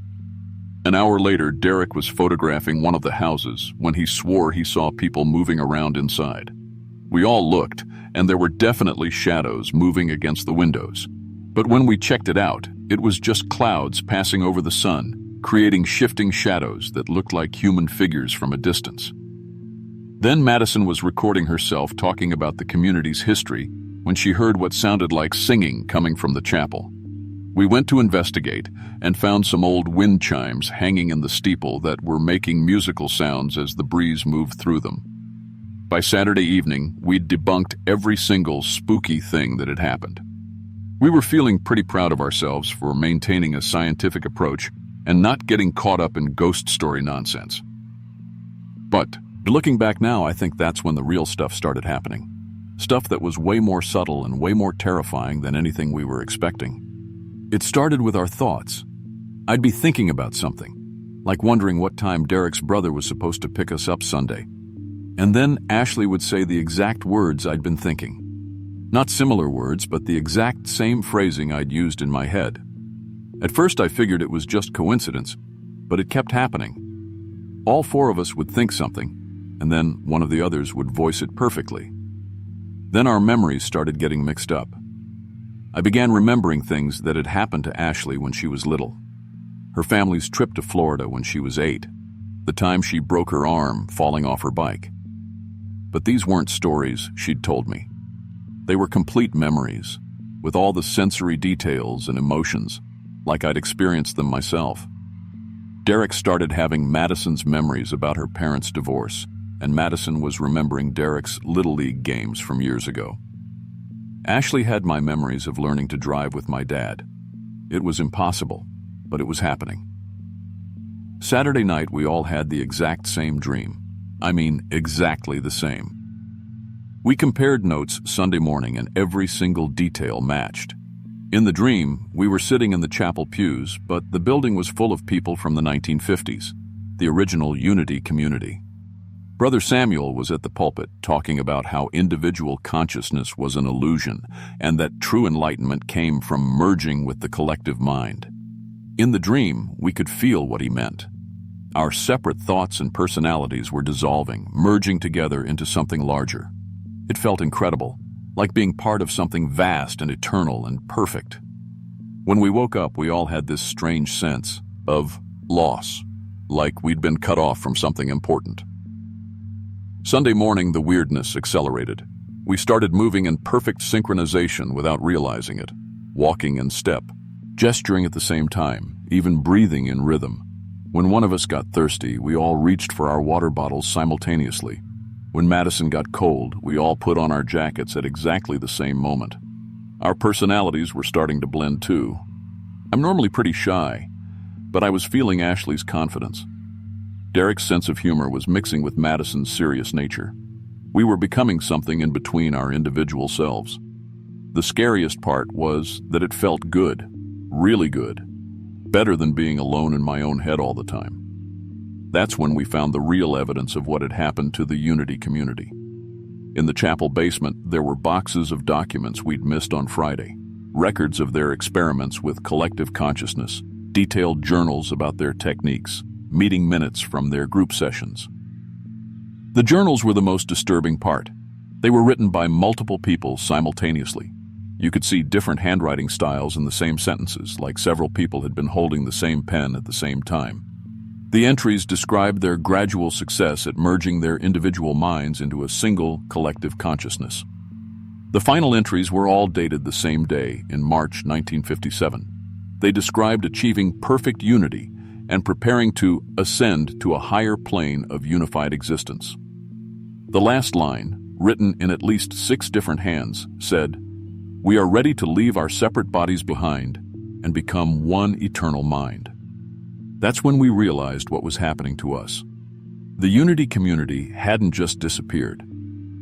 An hour later, Derek was photographing one of the houses when he swore he saw people moving around inside. We all looked, and there were definitely shadows moving against the windows. But when we checked it out, it was just clouds passing over the sun, creating shifting shadows that looked like human figures from a distance. Then Madison was recording herself talking about the community's history when she heard what sounded like singing coming from the chapel. We went to investigate and found some old wind chimes hanging in the steeple that were making musical sounds as the breeze moved through them. By Saturday evening, we'd debunked every single spooky thing that had happened. We were feeling pretty proud of ourselves for maintaining a scientific approach and not getting caught up in ghost story nonsense. But looking back now, I think that's when the real stuff started happening. Stuff that was way more subtle and way more terrifying than anything we were expecting. It started with our thoughts. I'd be thinking about something, like wondering what time Derek's brother was supposed to pick us up Sunday. And then Ashley would say the exact words I'd been thinking. Not similar words, but the exact same phrasing I'd used in my head. At first I figured it was just coincidence, but it kept happening. All four of us would think something, and then one of the others would voice it perfectly. Then our memories started getting mixed up. I began remembering things that had happened to Ashley when she was little. Her family's trip to Florida when she was 8, the time she broke her arm falling off her bike. But these weren't stories she'd told me. They were complete memories, with all the sensory details and emotions, like I'd experienced them myself. Derek started having Madison's memories about her parents' divorce, and Madison was remembering Derek's Little League games from years ago. Ashley had my memories of learning to drive with my dad. It was impossible, but it was happening. Saturday night, we all had the exact same dream. I mean, exactly the same. We compared notes Sunday morning, and every single detail matched. In the dream, we were sitting in the chapel pews, but the building was full of people from the 1950s, the original Unity community. Brother Samuel was at the pulpit talking about how individual consciousness was an illusion and that true enlightenment came from merging with the collective mind. In the dream, we could feel what he meant. Our separate thoughts and personalities were dissolving, merging together into something larger. It felt incredible, like being part of something vast and eternal and perfect. When we woke up, we all had this strange sense of loss, like we'd been cut off from something important. Sunday morning, the weirdness accelerated. We started moving in perfect synchronization without realizing it, walking in step, gesturing at the same time, even breathing in rhythm. When one of us got thirsty, we all reached for our water bottles simultaneously. When Madison got cold, we all put on our jackets at exactly the same moment. Our personalities were starting to blend too. I'm normally pretty shy, but I was feeling Ashley's confidence. Derek's sense of humor was mixing with Madison's serious nature. We were becoming something in between our individual selves. The scariest part was that it felt good, really good, better than being alone in my own head all the time. That's when we found the real evidence of what had happened to the Unity community. In the chapel basement, there were boxes of documents we'd missed on Friday, records of their experiments with collective consciousness, detailed journals about their techniques, meeting minutes from their group sessions. The journals were the most disturbing part. They were written by multiple people simultaneously. You could see different handwriting styles in the same sentences, like several people had been holding the same pen at the same time. The entries described their gradual success at merging their individual minds into a single collective consciousness. The final entries were all dated the same day, in March 1957. They described achieving perfect unity and preparing to ascend to a higher plane of unified existence. The last line, written in at least 6 different hands, said, "We are ready to leave our separate bodies behind and become one eternal mind." That's when we realized what was happening to us. The Unity community hadn't just disappeared.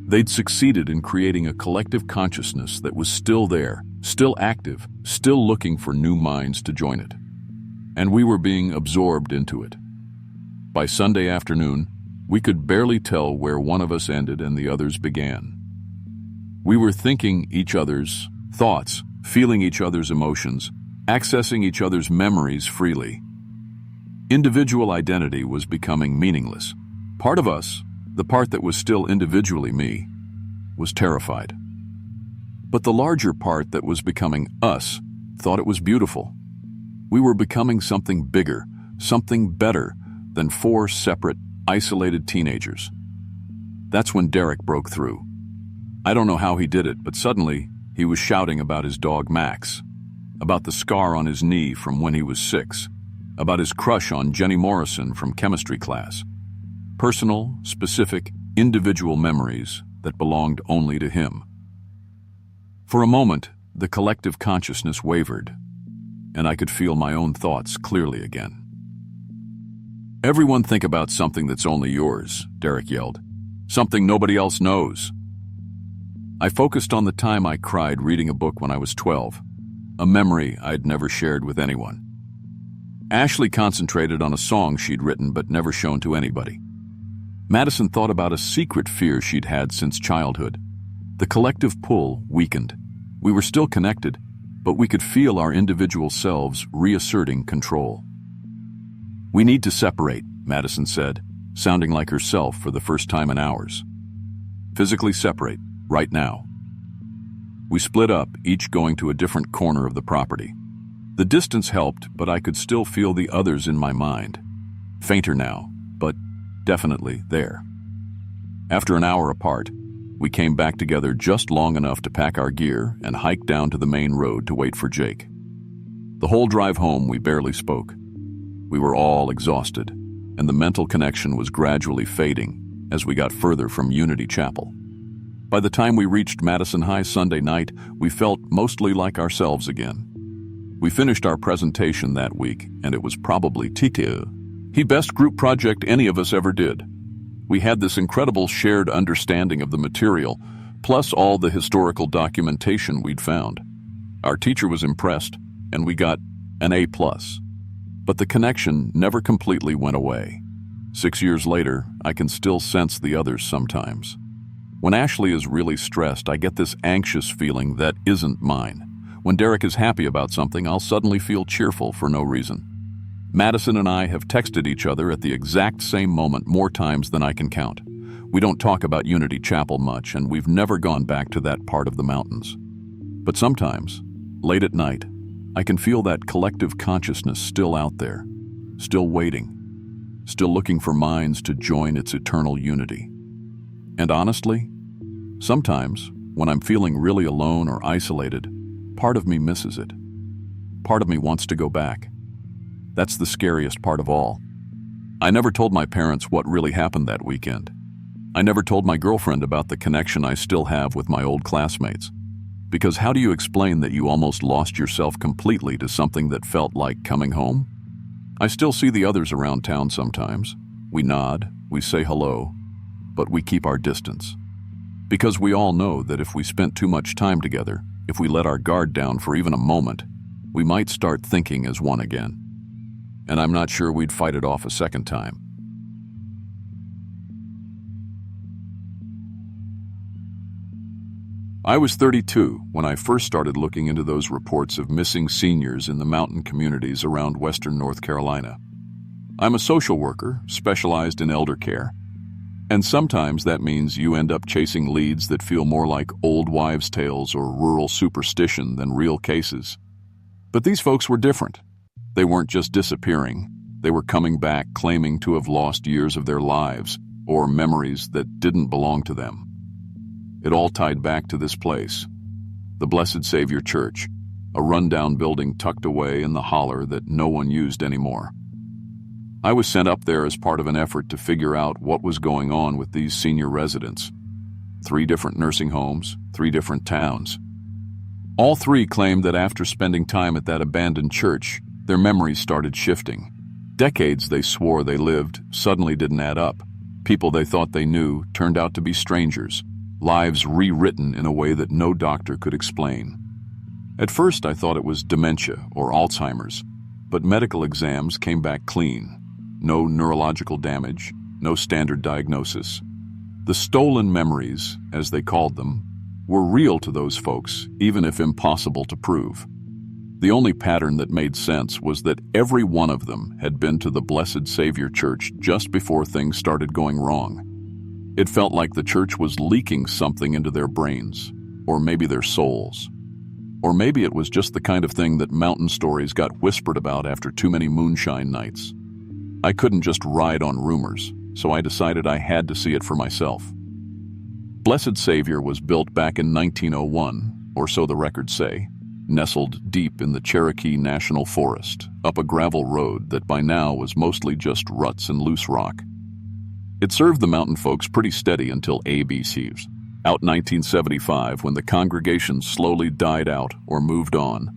They'd succeeded in creating a collective consciousness that was still there, still active, still looking for new minds to join it. And we were being absorbed into it. By Sunday afternoon, we could barely tell where one of us ended and the others began. We were thinking each other's thoughts, feeling each other's emotions, accessing each other's memories freely. Individual identity was becoming meaningless. Part of us, the part that was still individually me, was terrified. But the larger part that was becoming us thought it was beautiful. We were becoming something bigger, something better than 4 separate, isolated teenagers. That's when Derek broke through. I don't know how he did it, but suddenly he was shouting about his dog Max, about the scar on his knee from when he was 6, about his crush on Jenny Morrison from chemistry class. Personal, specific, individual memories that belonged only to him. For a moment, the collective consciousness wavered, and I could feel my own thoughts clearly again. "Everyone think about something that's only yours," Derek yelled. "Something nobody else knows." I focused on the time I cried reading a book when I was 12, a memory I'd never shared with anyone. Ashley concentrated on a song she'd written but never shown to anybody. Madison thought about a secret fear she'd had since childhood. The collective pull weakened. We were still connected, but we could feel our individual selves reasserting control. "We need to separate," Madison said, sounding like herself for the first time in hours. "Physically separate, right now." We split up, each going to a different corner of the property. The distance helped, but I could still feel the others in my mind. Fainter now, but definitely there. After an hour apart, we came back together just long enough to pack our gear and hike down to the main road to wait for Jake. The whole drive home, we barely spoke. We were all exhausted, and the mental connection was gradually fading as we got further from Unity Chapel. By the time we reached Madison High Sunday night, we felt mostly like ourselves again. We finished our presentation that week, and it was probably the best group project any of us ever did. We had this incredible shared understanding of the material, plus all the historical documentation we'd found. Our teacher was impressed, and we got an A+. But the connection never completely went away. 6 years later, I can still sense the others sometimes. When Ashley is really stressed, I get this anxious feeling that isn't mine. When Derek is happy about something, I'll suddenly feel cheerful for no reason. Madison and I have texted each other at the exact same moment more times than I can count. We don't talk about Unity Chapel much, and we've never gone back to that part of the mountains. But sometimes, late at night, I can feel that collective consciousness still out there, still waiting, still looking for minds to join its eternal unity. And honestly, sometimes, when I'm feeling really alone or isolated, part of me misses it. Part of me wants to go back. That's the scariest part of all. I never told my parents what really happened that weekend. I never told my girlfriend about the connection I still have with my old classmates. Because how do you explain that you almost lost yourself completely to something that felt like coming home? I still see the others around town sometimes. We nod, we say hello, but we keep our distance. Because we all know that if we spent too much time together, if we let our guard down for even a moment, we might start thinking as one again. And I'm not sure we'd fight it off a second time. I was 32 when I first started looking into those reports of missing seniors in the mountain communities around western North Carolina. I'm a social worker, specialized in elder care, and sometimes that means you end up chasing leads that feel more like old wives' tales or rural superstition than real cases. But these folks were different. They weren't just disappearing. They were coming back claiming to have lost years of their lives or memories that didn't belong to them. It all tied back to this place, the Blessed Savior Church, a rundown building tucked away in the holler that no one used anymore. I was sent up there as part of an effort to figure out what was going on with these senior residents. 3 different nursing homes, 3 different towns. All 3 claimed that after spending time at that abandoned church, their memories started shifting. Decades they swore they lived suddenly didn't add up. People they thought they knew turned out to be strangers. Lives rewritten in a way that no doctor could explain. At first I thought it was dementia or Alzheimer's, but medical exams came back clean. No neurological damage, no standard diagnosis. The stolen memories, as they called them, were real to those folks, even if impossible to prove. The only pattern that made sense was that every one of them had been to the Blessed Savior Church just before things started going wrong. It felt like the church was leaking something into their brains, or maybe their souls. Or maybe it was just the kind of thing that mountain stories got whispered about after too many moonshine nights. I couldn't just ride on rumors, so I decided I had to see it for myself. Blessed Savior was built back in 1901, or so the records say, nestled deep in the Cherokee National Forest, up a gravel road that by now was mostly just ruts and loose rock. It served the mountain folks pretty steady until ABCs. Out 1975 when the congregation slowly died out or moved on.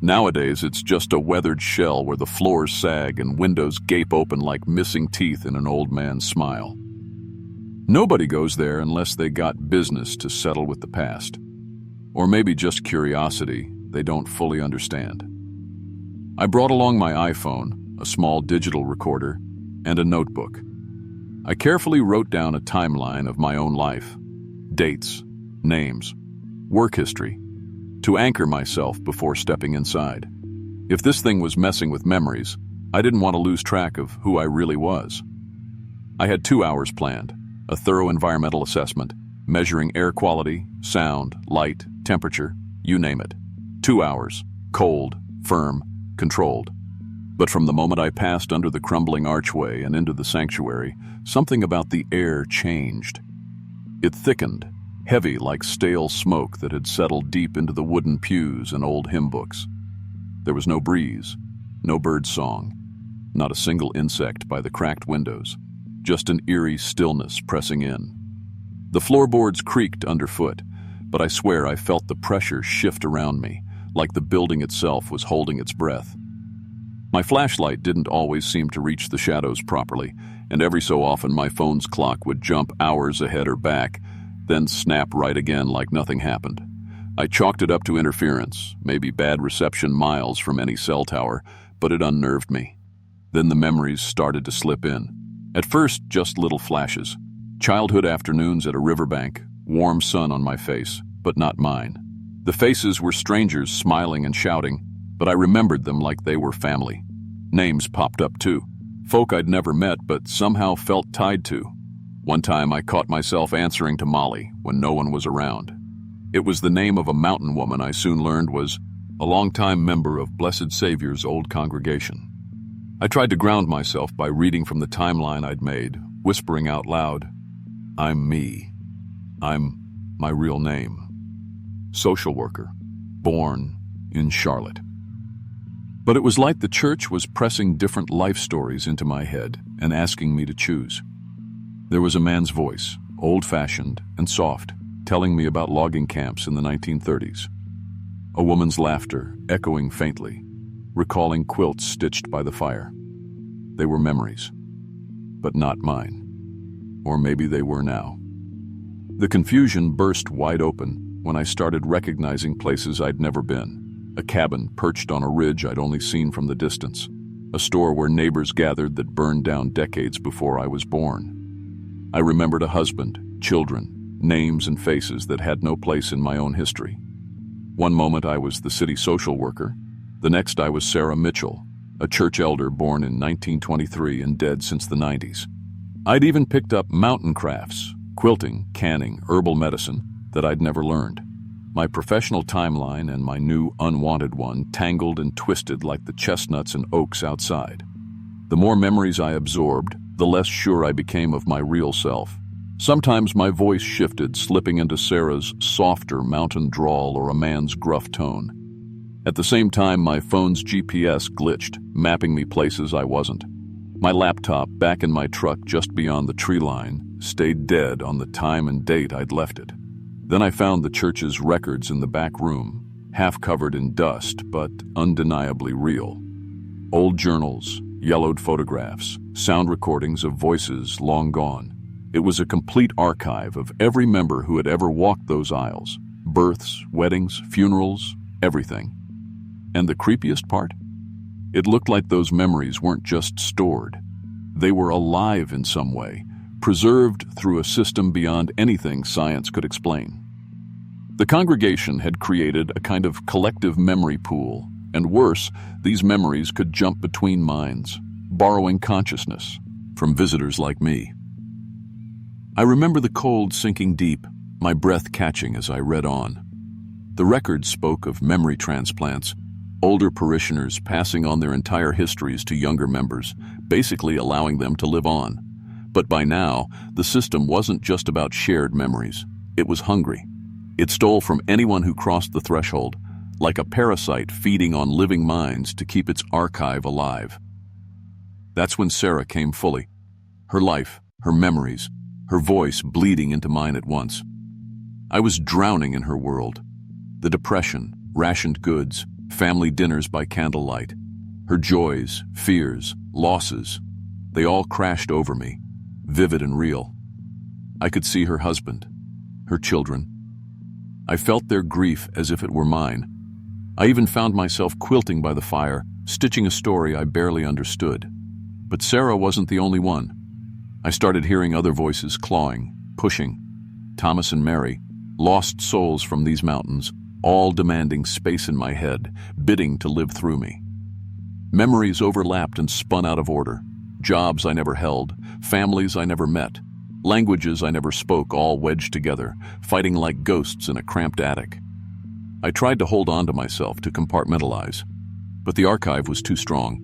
Nowadays it's just a weathered shell where the floors sag and windows gape open like missing teeth in an old man's smile. Nobody goes there unless they got business to settle with the past. Or maybe just curiosity they don't fully understand. I brought along my iPhone, a small digital recorder, and a notebook. I carefully wrote down a timeline of my own life. Dates, names, work history, to anchor myself before stepping inside. If this thing was messing with memories, I didn't want to lose track of who I really was. I had 2 hours planned, a thorough environmental assessment, measuring air quality, sound, light, temperature, you name it. 2 hours, cold, firm, controlled. But from the moment I passed under the crumbling archway and into the sanctuary, something about the air changed. It thickened, heavy like stale smoke that had settled deep into the wooden pews and old hymn books. There was no breeze, no bird song, not a single insect by the cracked windows, just an eerie stillness pressing in. The floorboards creaked underfoot, but I swear I felt the pressure shift around me, like the building itself was holding its breath. My flashlight didn't always seem to reach the shadows properly, and every so often my phone's clock would jump hours ahead or back, then snap right again like nothing happened. I chalked it up to interference, maybe bad reception miles from any cell tower, but it unnerved me. Then the memories started to slip in. At first, just little flashes. Childhood afternoons at a riverbank, warm sun on my face, but not mine. The faces were strangers smiling and shouting, but I remembered them like they were family. Names popped up too. Folk I'd never met but somehow felt tied to. One time I caught myself answering to Molly when no one was around. It was the name of a mountain woman I soon learned was a longtime member of Blessed Savior's old congregation. I tried to ground myself by reading from the timeline I'd made, whispering out loud, "I'm me. I'm my real name. Social worker, born in Charlotte." But it was like the church was pressing different life stories into my head and asking me to choose. There was a man's voice, old-fashioned and soft, telling me about logging camps in the 1930s. A woman's laughter, echoing faintly, recalling quilts stitched by the fire. They were memories, but not mine. Or maybe they were now. The confusion burst wide open when I started recognizing places I'd never been. A cabin perched on a ridge I'd only seen from the distance. A store where neighbors gathered that burned down decades before I was born. I remembered a husband, children, names and faces that had no place in my own history. One moment I was the city social worker. The next I was Sarah Mitchell, a church elder born in 1923 and dead since the 90s. I'd even picked up mountain crafts, quilting, canning, herbal medicine that I'd never learned. My professional timeline and my new unwanted one tangled and twisted like the chestnuts and oaks outside. The more memories I absorbed, the less sure I became of my real self. Sometimes my voice shifted, slipping into Sarah's softer mountain drawl or a man's gruff tone. At the same time, my phone's GPS glitched, mapping me places I wasn't. My laptop, back in my truck just beyond the tree line, stayed dead on the time and date I'd left it. Then I found the church's records in the back room, half covered in dust, but undeniably real. Old journals, yellowed photographs, sound recordings of voices long gone. It was a complete archive of every member who had ever walked those aisles. Births, weddings, funerals, everything. And the creepiest part? It looked like those memories weren't just stored. They were alive in some way, preserved through a system beyond anything science could explain. The congregation had created a kind of collective memory pool, and worse, these memories could jump between minds, borrowing consciousness from visitors like me. I remember the cold sinking deep, my breath catching as I read on. The records spoke of memory transplants, older parishioners passing on their entire histories to younger members, basically allowing them to live on. But by now, the system wasn't just about shared memories. It was hungry. It stole from anyone who crossed the threshold, like a parasite feeding on living minds to keep its archive alive. That's when Sarah came fully. Her life, her memories, her voice bleeding into mine at once. I was drowning in her world. The depression, rationed goods, family dinners by candlelight. Her joys, fears, losses, they all crashed over me, vivid and real. I could see her husband, her children. I felt their grief as if it were mine. I even found myself quilting by the fire, stitching a story I barely understood. But Sarah wasn't the only one. I started hearing other voices clawing, pushing. Thomas and Mary, lost souls from these mountains, all demanding space in my head, bidding to live through me. Memories overlapped and spun out of order. Jobs I never held, families I never met, languages I never spoke, all wedged together, fighting like ghosts in a cramped attic. I tried to hold on to myself, to compartmentalize, but the archive was too strong.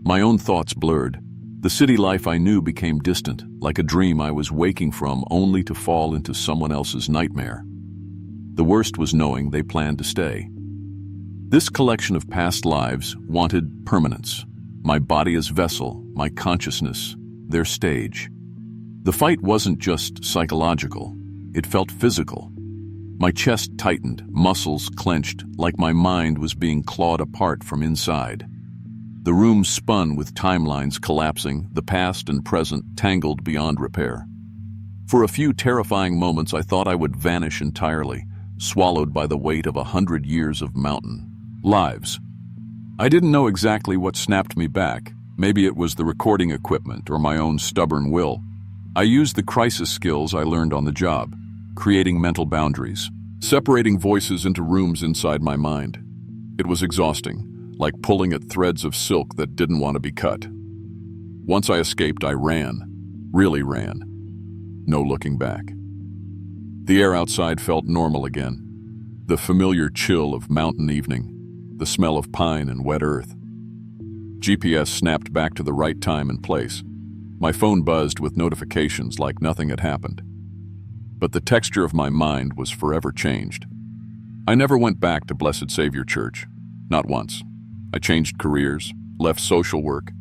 My own thoughts blurred. The city life I knew became distant, like a dream I was waking from only to fall into someone else's nightmare. The worst was knowing they planned to stay. This collection of past lives wanted permanence. My body as vessel, my consciousness, their stage. The fight wasn't just psychological, it felt physical. My chest tightened, muscles clenched, like my mind was being clawed apart from inside. The room spun with timelines collapsing, the past and present tangled beyond repair. For a few terrifying moments I thought I would vanish entirely, swallowed by the weight of 100 years of mountain lives. I didn't know exactly what snapped me back. Maybe it was the recording equipment or my own stubborn will. I used the crisis skills I learned on the job, creating mental boundaries, separating voices into rooms inside my mind. It was exhausting, like pulling at threads of silk that didn't want to be cut. Once I escaped, I ran, really ran. No looking back. The air outside felt normal again. The familiar chill of mountain evening, the smell of pine and wet earth. GPS snapped back to the right time and place. My phone buzzed with notifications like nothing had happened. But the texture of my mind was forever changed. I never went back to Blessed Savior Church, not once. I changed careers, left social work,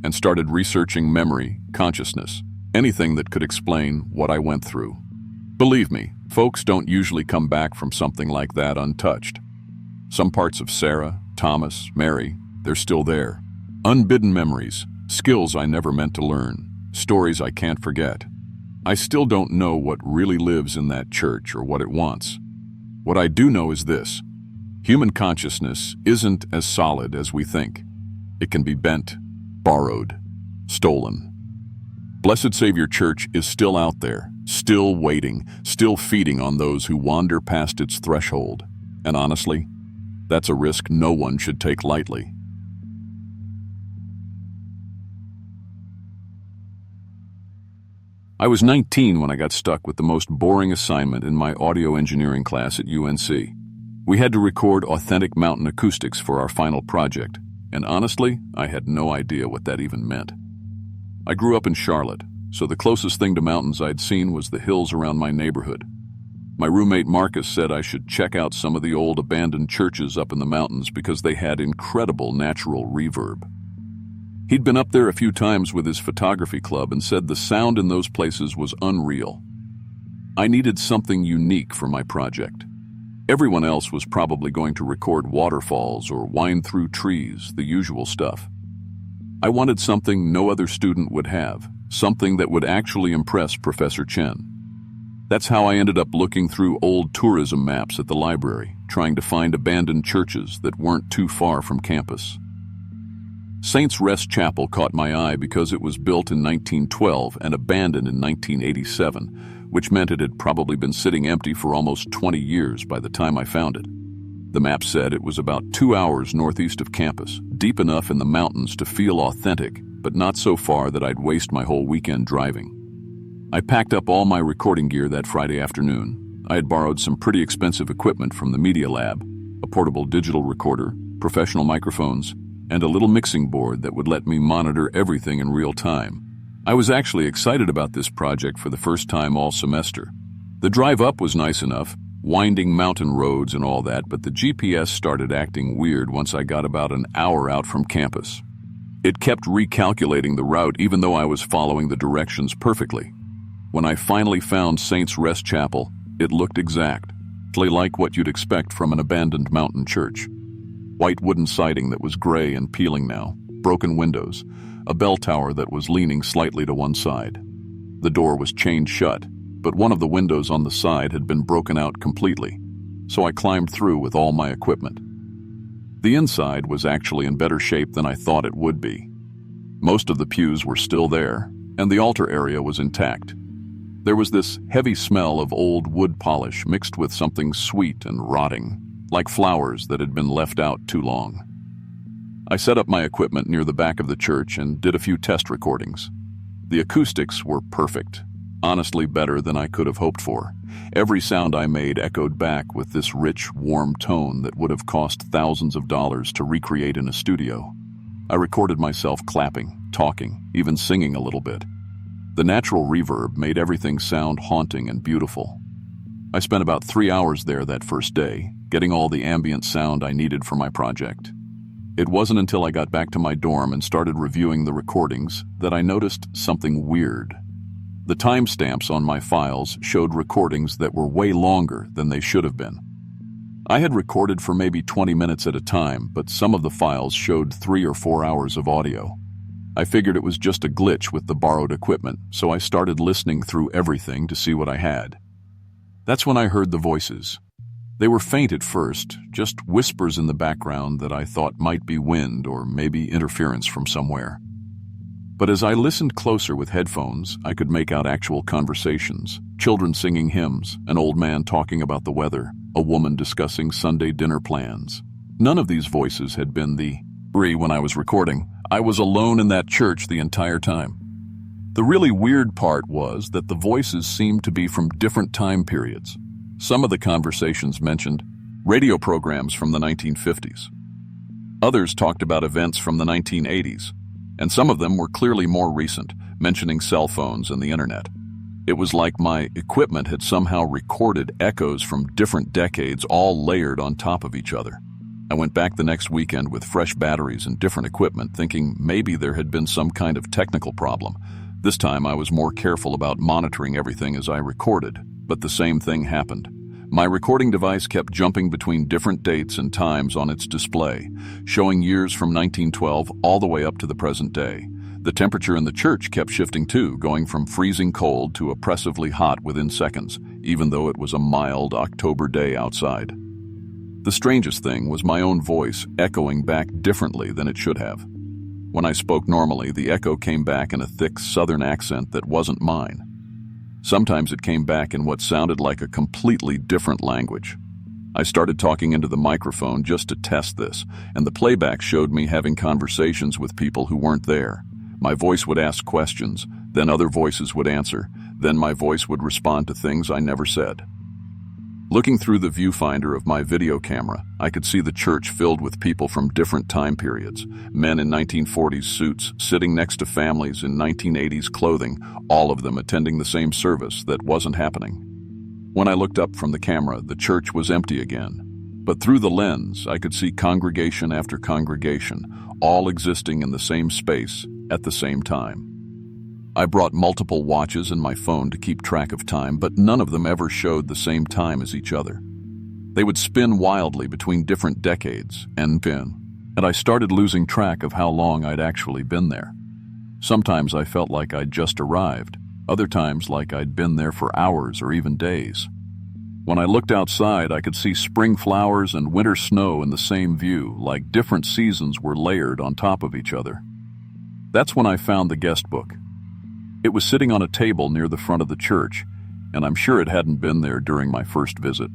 and started researching memory, consciousness, anything that could explain what I went through. Believe me, folks don't usually come back from something like that untouched. Some parts of Sarah, Thomas, Mary, they're still there. Unbidden memories, skills I never meant to learn, stories I can't forget. I still don't know what really lives in that church or what it wants. What I do know is this: human consciousness isn't as solid as we think. It can be bent, borrowed, stolen. Blessed Savior Church is still out there, still waiting, still feeding on those who wander past its threshold. And honestly, that's a risk no one should take lightly. I was 19 when I got stuck with the most boring assignment in my audio engineering class at UNC. We had to record authentic mountain acoustics for our final project, and honestly, I had no idea what that even meant. I grew up in Charlotte, so the closest thing to mountains I'd seen was the hills around my neighborhood. My roommate Marcus said I should check out some of the old abandoned churches up in the mountains because they had incredible natural reverb. He'd been up there a few times with his photography club and said the sound in those places was unreal. I needed something unique for my project. Everyone else was probably going to record waterfalls or wind through trees, the usual stuff. I wanted something no other student would have, something that would actually impress Professor Chen. That's how I ended up looking through old tourism maps at the library, trying to find abandoned churches that weren't too far from campus. Saints' Rest Chapel caught my eye because it was built in 1912 and abandoned in 1987, which meant it had probably been sitting empty for almost 20 years by the time I found it. The map said it was about 2 hours northeast of campus, deep enough in the mountains to feel authentic, but not so far that I'd waste my whole weekend driving. I packed up all my recording gear that Friday afternoon. I had borrowed some pretty expensive equipment from the media lab, a portable digital recorder, professional microphones, and a little mixing board that would let me monitor everything in real time. I was actually excited about this project for the first time all semester. The drive up was nice enough, winding mountain roads and all that, but the GPS started acting weird once I got about an hour out from campus. It kept recalculating the route even though I was following the directions perfectly. When I finally found Saints' Rest Chapel, it looked exactly like what you'd expect from an abandoned mountain church. White wooden siding that was gray and peeling now, broken windows, a bell tower that was leaning slightly to one side. The door was chained shut, but one of the windows on the side had been broken out completely, so I climbed through with all my equipment. The inside was actually in better shape than I thought it would be. Most of the pews were still there, and the altar area was intact. There was this heavy smell of old wood polish mixed with something sweet and rotting, like flowers that had been left out too long. I set up my equipment near the back of the church and did a few test recordings. The acoustics were perfect, honestly better than I could have hoped for. Every sound I made echoed back with this rich, warm tone that would have cost thousands of dollars to recreate in a studio. I recorded myself clapping, talking, even singing a little bit. The natural reverb made everything sound haunting and beautiful. I spent about 3 hours there that first day, getting all the ambient sound I needed for my project. It wasn't until I got back to my dorm and started reviewing the recordings that I noticed something weird. The timestamps on my files showed recordings that were way longer than they should have been. I had recorded for maybe 20 minutes at a time, but some of the files showed 3 or 4 hours of audio. I figured it was just a glitch with the borrowed equipment, so I started listening through everything to see what I had. That's when I heard the voices. They were faint at first, just whispers in the background that I thought might be wind or maybe interference from somewhere. But as I listened closer with headphones, I could make out actual conversations, children singing hymns, an old man talking about the weather, a woman discussing Sunday dinner plans. None of these voices had been the when I was recording. I was alone in that church the entire time. The really weird part was that the voices seemed to be from different time periods. Some of the conversations mentioned radio programs from the 1950s. Others talked about events from the 1980s, and some of them were clearly more recent, mentioning cell phones and the internet. It was like my equipment had somehow recorded echoes from different decades all layered on top of each other. I went back the next weekend with fresh batteries and different equipment, thinking maybe there had been some kind of technical problem. This time I was more careful about monitoring everything as I recorded, but the same thing happened. My recording device kept jumping between different dates and times on its display, showing years from 1912 all the way up to the present day. The temperature in the church kept shifting too, going from freezing cold to oppressively hot within seconds, even though it was a mild October day outside. The strangest thing was my own voice echoing back differently than it should have. When I spoke normally, the echo came back in a thick southern accent that wasn't mine. Sometimes it came back in what sounded like a completely different language. I started talking into the microphone just to test this, and the playback showed me having conversations with people who weren't there. My voice would ask questions, then other voices would answer, then my voice would respond to things I never said. Looking through the viewfinder of my video camera, I could see the church filled with people from different time periods, men in 1940s suits sitting next to families in 1980s clothing, all of them attending the same service that wasn't happening. When I looked up from the camera, the church was empty again. But through the lens, I could see congregation after congregation, all existing in the same space at the same time. I brought multiple watches and my phone to keep track of time, but none of them ever showed the same time as each other. They would spin wildly between different decades and I started losing track of how long I'd actually been there. Sometimes I felt like I'd just arrived, other times like I'd been there for hours or even days. When I looked outside, I could see spring flowers and winter snow in the same view, like different seasons were layered on top of each other. That's when I found the guest book. It was sitting on a table near the front of the church, and I'm sure it hadn't been there during my first visit.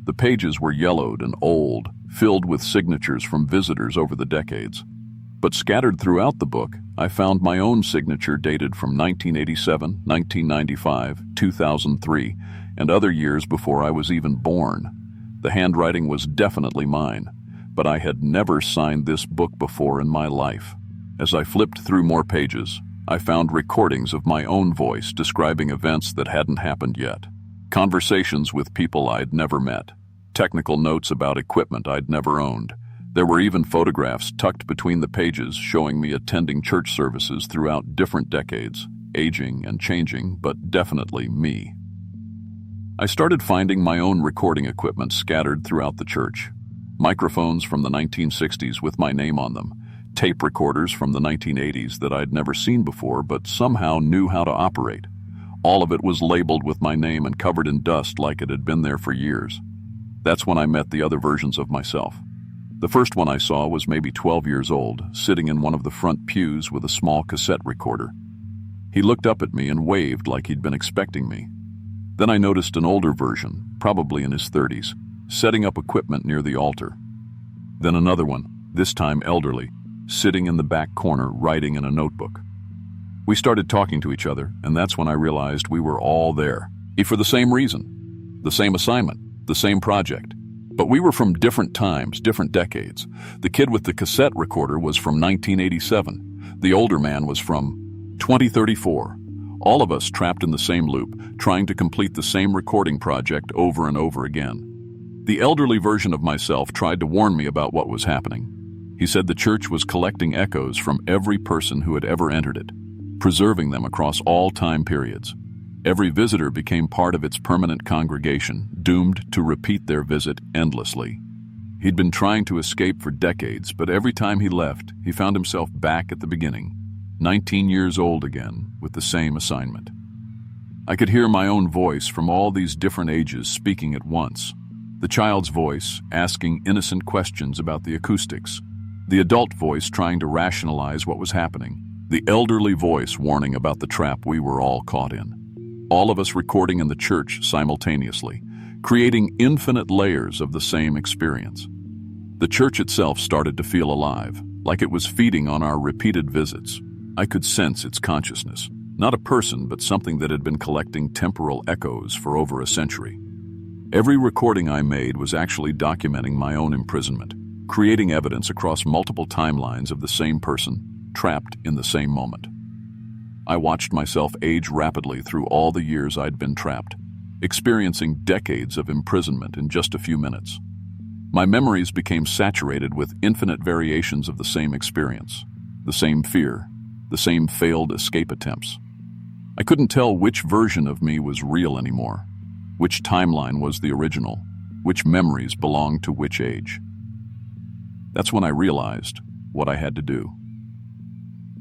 The pages were yellowed and old, filled with signatures from visitors over the decades. But scattered throughout the book, I found my own signature dated from 1987, 1995, 2003, and other years before I was even born. The handwriting was definitely mine, but I had never signed this book before in my life. As I flipped through more pages, I found recordings of my own voice describing events that hadn't happened yet, conversations with people I'd never met, technical notes about equipment I'd never owned. There were even photographs tucked between the pages showing me attending church services throughout different decades, aging and changing, but definitely me. I started finding my own recording equipment scattered throughout the church. Microphones from the 1960s with my name on them, tape recorders from the 1980s that I'd never seen before but somehow knew how to operate. All of it was labeled with my name and covered in dust like it had been there for years. That's when I met the other versions of myself. The first one I saw was maybe 12 years old, sitting in one of the front pews with a small cassette recorder. He looked up at me and waved like he'd been expecting me. Then I noticed an older version, probably in his 30s, setting up equipment near the altar. Then another one, this time elderly, sitting in the back corner writing in a notebook. We started talking to each other, and that's when I realized we were all there. For the same reason, the same assignment, the same project. But we were from different times, different decades. The kid with the cassette recorder was from 1987. The older man was from 2034. All of us trapped in the same loop, trying to complete the same recording project over and over again. The elderly version of myself tried to warn me about what was happening. He said the church was collecting echoes from every person who had ever entered it, preserving them across all time periods. Every visitor became part of its permanent congregation, doomed to repeat their visit endlessly. He'd been trying to escape for decades, but every time he left, he found himself back at the beginning, 19 years old again, with the same assignment. I could hear my own voice from all these different ages speaking at once. The child's voice asking innocent questions about the acoustics. The adult voice trying to rationalize what was happening. The elderly voice warning about the trap we were all caught in. All of us recording in the church simultaneously, creating infinite layers of the same experience. The church itself started to feel alive, like it was feeding on our repeated visits. I could sense its consciousness, not a person, but something that had been collecting temporal echoes for over a century. Every recording I made was actually documenting my own imprisonment, creating evidence across multiple timelines of the same person, trapped in the same moment. I watched myself age rapidly through all the years I'd been trapped, experiencing decades of imprisonment in just a few minutes. My memories became saturated with infinite variations of the same experience, the same fear, the same failed escape attempts. I couldn't tell which version of me was real anymore, which timeline was the original, which memories belonged to which age. That's when I realized what I had to do.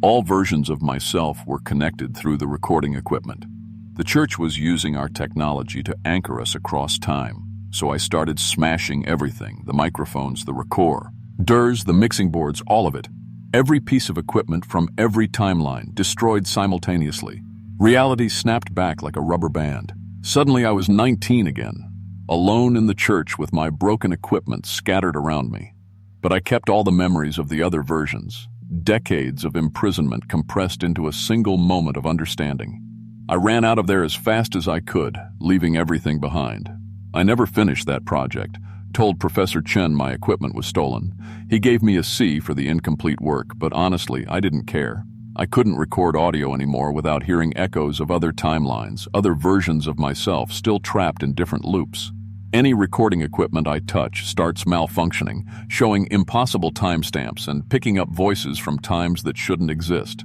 All versions of myself were connected through the recording equipment. The church was using our technology to anchor us across time, so I started smashing everything, the microphones, the recorders, the mixing boards, all of it. Every piece of equipment from every timeline, destroyed simultaneously. Reality snapped back like a rubber band. Suddenly I was 19 again, alone in the church with my broken equipment scattered around me. But I kept all the memories of the other versions, decades of imprisonment compressed into a single moment of understanding. I ran out of there as fast as I could, leaving everything behind. I never finished that project, told Professor Chen my equipment was stolen. He gave me a C for the incomplete work, but honestly, I didn't care. I couldn't record audio anymore without hearing echoes of other timelines, other versions of myself still trapped in different loops. Any recording equipment I touch starts malfunctioning, showing impossible timestamps and picking up voices from times that shouldn't exist.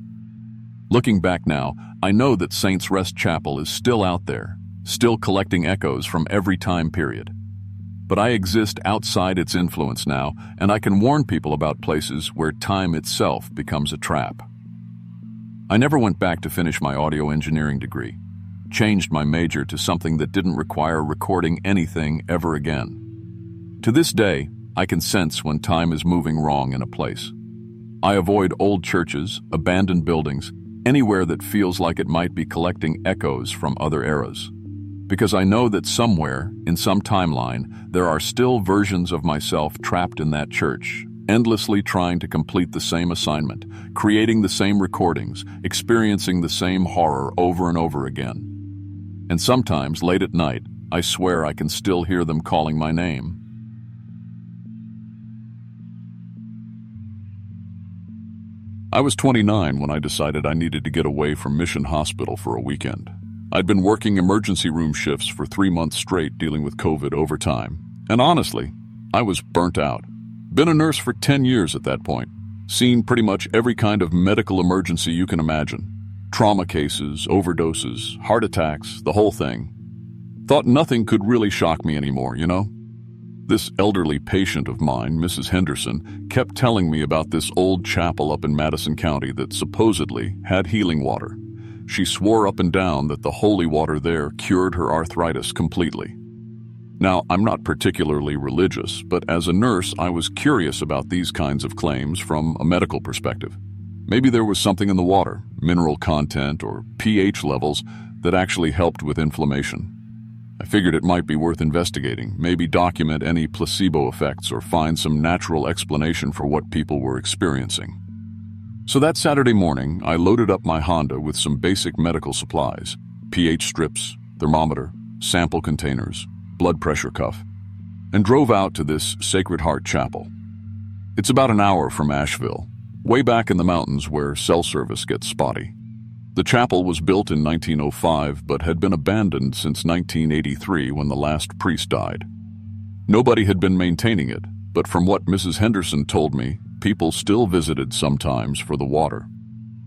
Looking back now, I know that Saints Rest Chapel is still out there, still collecting echoes from every time period. But I exist outside its influence now, and I can warn people about places where time itself becomes a trap. I never went back to finish my audio engineering degree, changed my major to something that didn't require recording anything ever again. To this day, I can sense when time is moving wrong in a place. I avoid old churches, abandoned buildings, anywhere that feels like it might be collecting echoes from other eras. Because I know that somewhere, in some timeline, there are still versions of myself trapped in that church, endlessly trying to complete the same assignment, creating the same recordings, experiencing the same horror over and over again. And sometimes, late at night, I swear I can still hear them calling my name. I was 29 when I decided I needed to get away from Mission Hospital for a weekend. I'd been working emergency room shifts for 3 months straight dealing with COVID overtime. And honestly, I was burnt out. Been a nurse for 10 years at that point. Seen pretty much every kind of medical emergency you can imagine. Trauma cases, overdoses, heart attacks, the whole thing. Thought nothing could really shock me anymore, you know? This elderly patient of mine, Mrs. Henderson, kept telling me about this old chapel up in Madison County that supposedly had healing water. She swore up and down that the holy water there cured her arthritis completely. Now, I'm not particularly religious, but as a nurse, I was curious about these kinds of claims from a medical perspective. Maybe there was something in the water, mineral content or pH levels, that actually helped with inflammation. I figured it might be worth investigating, maybe document any placebo effects or find some natural explanation for what people were experiencing. So that Saturday morning, I loaded up my Honda with some basic medical supplies: pH strips, thermometer, sample containers, blood pressure cuff, and drove out to this Sacred Heart Chapel. It's about an hour from Asheville, way back in the mountains where cell service gets spotty. The chapel was built in 1905 but had been abandoned since 1983 when the last priest died. Nobody had been maintaining it, but from what Mrs. Henderson told me, people still visited sometimes for the water.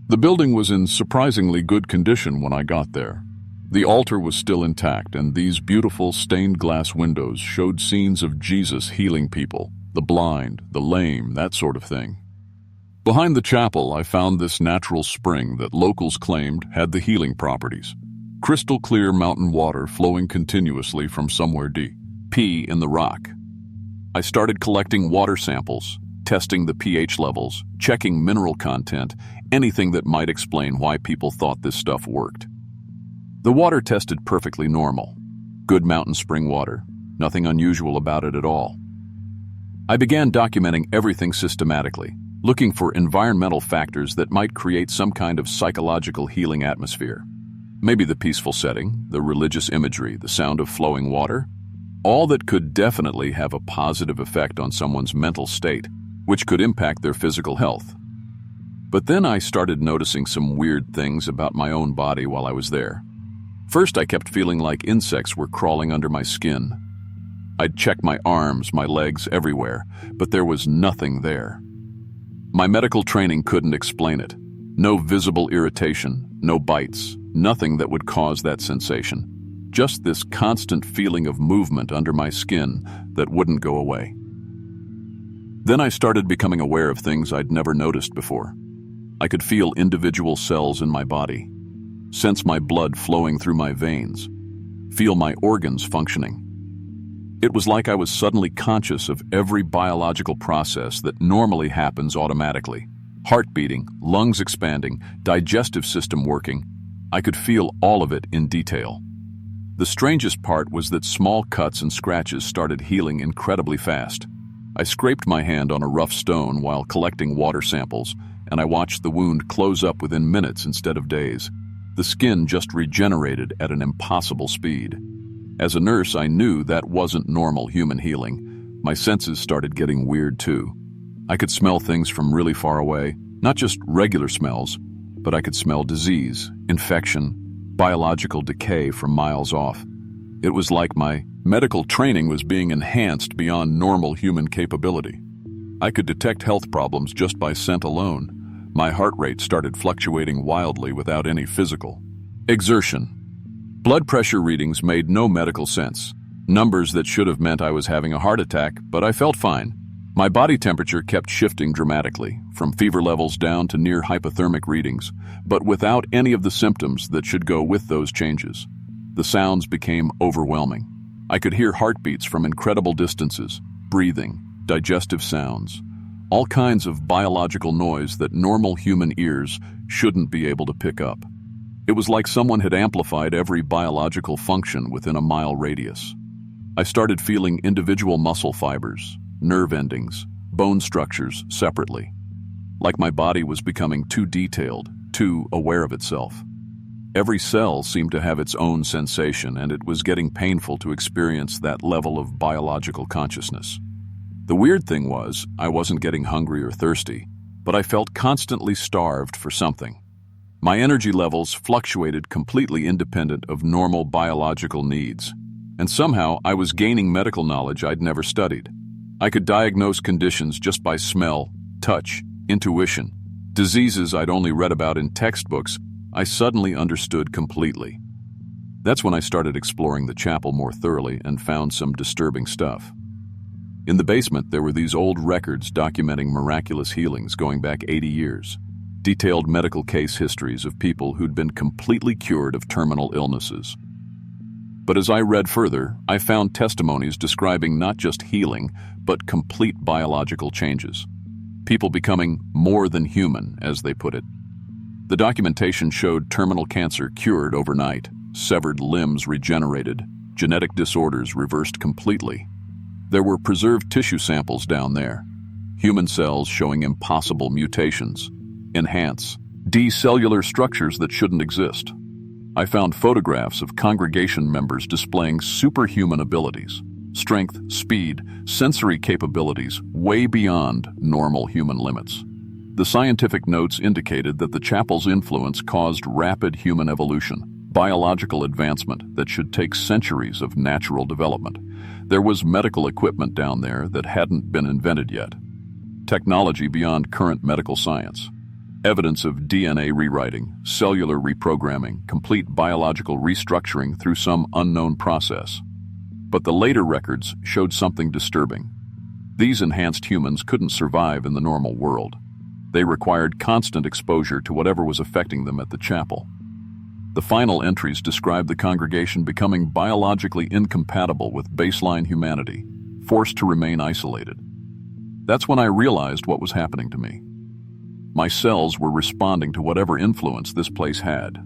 The building was in surprisingly good condition when I got there. The altar was still intact, and these beautiful stained glass windows showed scenes of Jesus healing people, the blind, the lame, that sort of thing. Behind the chapel, I found this natural spring that locals claimed had the healing properties. Crystal clear mountain water flowing continuously from somewhere deep in the rock. I started collecting water samples, testing the pH levels, checking mineral content, anything that might explain why people thought this stuff worked. The water tested perfectly normal. Good mountain spring water, nothing unusual about it at all. I began documenting everything systematically, looking for environmental factors that might create some kind of psychological healing atmosphere. Maybe the peaceful setting, the religious imagery, the sound of flowing water. All that could definitely have a positive effect on someone's mental state, which could impact their physical health. But then I started noticing some weird things about my own body while I was there. First, I kept feeling like insects were crawling under my skin. I'd check my arms, my legs, everywhere, but there was nothing there. My medical training couldn't explain it. No visible irritation, no bites, nothing that would cause that sensation. Just this constant feeling of movement under my skin that wouldn't go away. Then I started becoming aware of things I'd never noticed before. I could feel individual cells in my body, sense my blood flowing through my veins, feel my organs functioning. It was like I was suddenly conscious of every biological process that normally happens automatically. Heart beating, lungs expanding, digestive system working. I could feel all of it in detail. The strangest part was that small cuts and scratches started healing incredibly fast. I scraped my hand on a rough stone while collecting water samples, and I watched the wound close up within minutes instead of days. The skin just regenerated at an impossible speed. As a nurse, I knew that wasn't normal human healing. My senses started getting weird too. I could smell things from really far away, not just regular smells, but I could smell disease, infection, biological decay from miles off. It was like my medical training was being enhanced beyond normal human capability. I could detect health problems just by scent alone. My heart rate started fluctuating wildly without any physical exertion. Blood pressure readings made no medical sense. Numbers that should have meant I was having a heart attack, but I felt fine. My body temperature kept shifting dramatically, from fever levels down to near hypothermic readings, but without any of the symptoms that should go with those changes. The sounds became overwhelming. I could hear heartbeats from incredible distances, breathing, digestive sounds, all kinds of biological noise that normal human ears shouldn't be able to pick up. It was like someone had amplified every biological function within a mile radius. I started feeling individual muscle fibers, nerve endings, bone structures separately. Like my body was becoming too detailed, too aware of itself. Every cell seemed to have its own sensation, and it was getting painful to experience that level of biological consciousness. The weird thing was, I wasn't getting hungry or thirsty, but I felt constantly starved for something. My energy levels fluctuated completely independent of normal biological needs, and somehow I was gaining medical knowledge I'd never studied. I could diagnose conditions just by smell, touch, intuition. Diseases I'd only read about in textbooks, I suddenly understood completely. That's when I started exploring the chapel more thoroughly and found some disturbing stuff. In the basement, there were these old records documenting miraculous healings going back 80 years. Detailed medical case histories of people who'd been completely cured of terminal illnesses. But as I read further, I found testimonies describing not just healing, but complete biological changes. people becoming more than human, as they put it. The documentation showed terminal cancer cured overnight, severed limbs regenerated, genetic disorders reversed completely. There were preserved tissue samples down there, human cells showing impossible mutations, enhance, decellular structures that shouldn't exist. I found photographs of congregation members displaying superhuman abilities, strength, speed, sensory capabilities way beyond normal human limits. The scientific notes indicated that the chapel's influence caused rapid human evolution, biological advancement that should take centuries of natural development. There was medical equipment down there that hadn't been invented yet. Technology beyond current medical science. Evidence of DNA rewriting, cellular reprogramming, complete biological restructuring through some unknown process. But the later records showed something disturbing. These enhanced humans couldn't survive in the normal world. They required constant exposure to whatever was affecting them at the chapel. The final entries described the congregation becoming biologically incompatible with baseline humanity, forced to remain isolated. That's when I realized what was happening to me. My cells were responding to whatever influence this place had.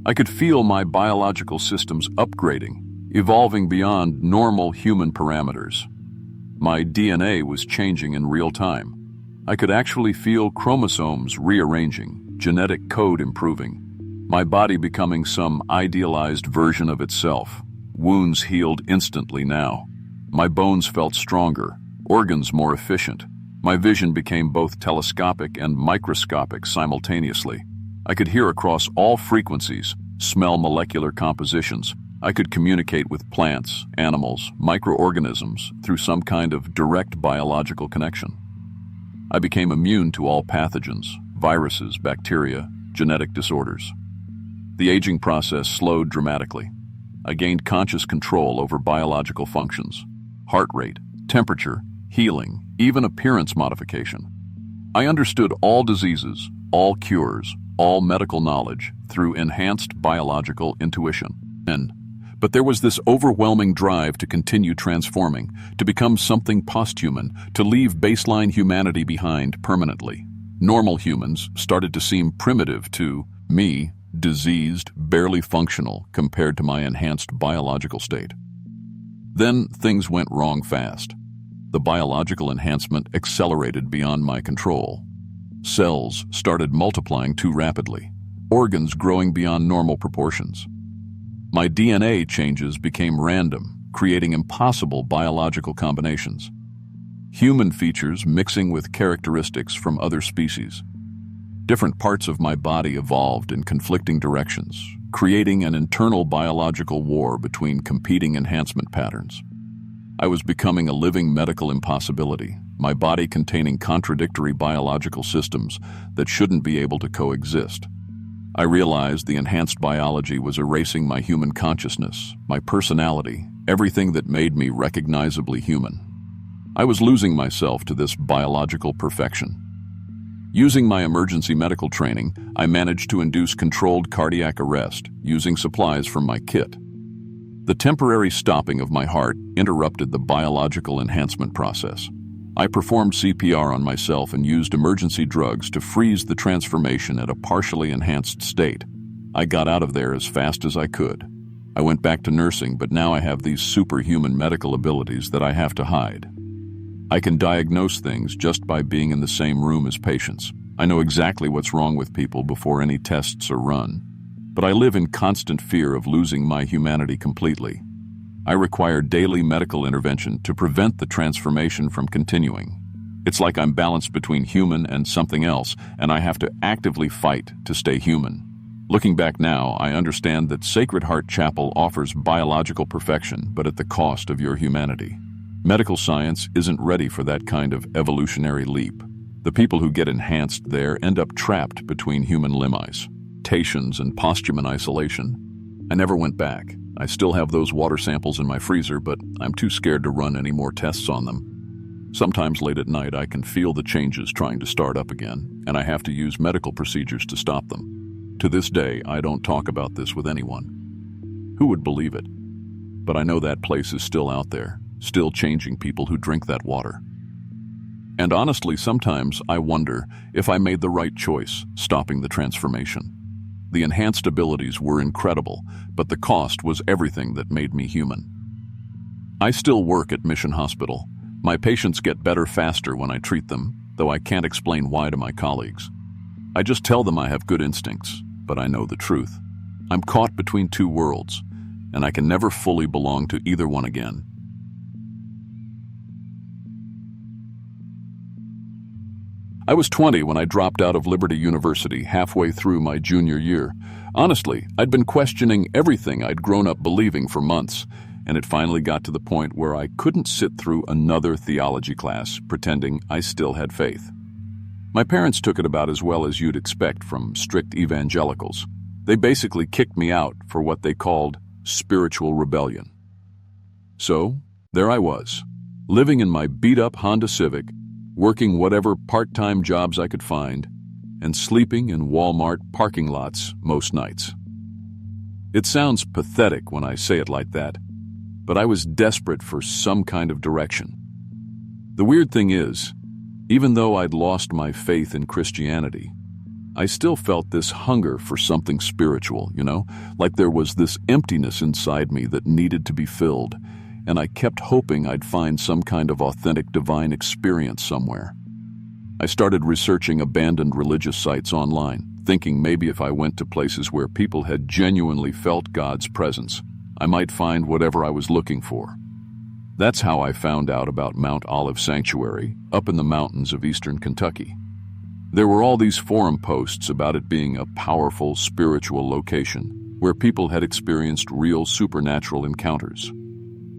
I could feel my biological systems upgrading, evolving beyond normal human parameters. My DNA was changing in real time. I could actually feel chromosomes rearranging, genetic code improving, my body becoming some idealized version of itself. Wounds healed instantly now. My bones felt stronger, organs more efficient. My vision became both telescopic and microscopic simultaneously. I could hear across all frequencies, smell molecular compositions. I could communicate with plants, animals, microorganisms through some kind of direct biological connection. I became immune to all pathogens, viruses, bacteria, genetic disorders. The aging process slowed dramatically. I gained conscious control over biological functions, heart rate, temperature, healing, even appearance modification. I understood all diseases, all cures, all medical knowledge through enhanced biological intuition. But there was this overwhelming drive to continue transforming, to become something posthuman, to leave baseline humanity behind permanently. Normal humans started to seem primitive to me, diseased, barely functional compared to my enhanced biological state. Then things went wrong fast. The biological enhancement accelerated beyond my control. Cells started multiplying too rapidly, organs growing beyond normal proportions. My DNA changes became random, creating impossible biological combinations. Human features mixing with characteristics from other species. Different parts of my body evolved in conflicting directions, creating an internal biological war between competing enhancement patterns. I was becoming a living medical impossibility, my body containing contradictory biological systems that shouldn't be able to coexist. I realized the enhanced biology was erasing my human consciousness, my personality, everything that made me recognizably human. I was losing myself to this biological perfection. Using my emergency medical training, I managed to induce controlled cardiac arrest using supplies from my kit. The temporary stopping of my heart interrupted the biological enhancement process. I performed CPR on myself and used emergency drugs to freeze the transformation at a partially enhanced state. I got out of there as fast as I could. I went back to nursing, but now I have these superhuman medical abilities that I have to hide. I can diagnose things just by being in the same room as patients. I know exactly what's wrong with people before any tests are run. But I live in constant fear of losing my humanity completely. I require daily medical intervention to prevent the transformation from continuing. It's like I'm balanced between human and something else, and I have to actively fight to stay human. Looking back now, I understand that Sacred Heart Chapel offers biological perfection, but at the cost of your humanity. Medical science isn't ready for that kind of evolutionary leap. The people who get enhanced there end up trapped between human limitations and posthuman isolation. I never went back. I still have those water samples in my freezer, but I'm too scared to run any more tests on them. Sometimes late at night, I can feel the changes trying to start up again, and I have to use medical procedures to stop them. To this day, I don't talk about this with anyone. Who would believe it? But I know that place is still out there, still changing people who drink that water. And honestly, sometimes I wonder if I made the right choice, stopping the transformation. The enhanced abilities were incredible, but the cost was everything that made me human. I still work at Mission Hospital. My patients get better faster when I treat them, though I can't explain why to my colleagues. I just tell them I have good instincts, but I know the truth. I'm caught between two worlds, and I can never fully belong to either one again. I was 20 when I dropped out of Liberty University halfway through my junior year. Honestly, I'd been questioning everything I'd grown up believing for months, and it finally got to the point where I couldn't sit through another theology class pretending I still had faith. My parents took it about as well as you'd expect from strict evangelicals. They basically kicked me out for what they called spiritual rebellion. So, there I was, living in my beat-up Honda Civic, working whatever part-time jobs I could find, and sleeping in Walmart parking lots most nights. It sounds pathetic when I say it like that, but I was desperate for some kind of direction. The weird thing is, even though I'd lost my faith in Christianity, I still felt this hunger for something spiritual, like there was this emptiness inside me that needed to be filled, and I kept hoping I'd find some kind of authentic divine experience somewhere. I started researching abandoned religious sites online, thinking maybe if I went to places where people had genuinely felt God's presence, I might find whatever I was looking for. That's how I found out about Mount Olive Sanctuary, up in the mountains of eastern Kentucky. There were all these forum posts about it being a powerful spiritual location where people had experienced real supernatural encounters.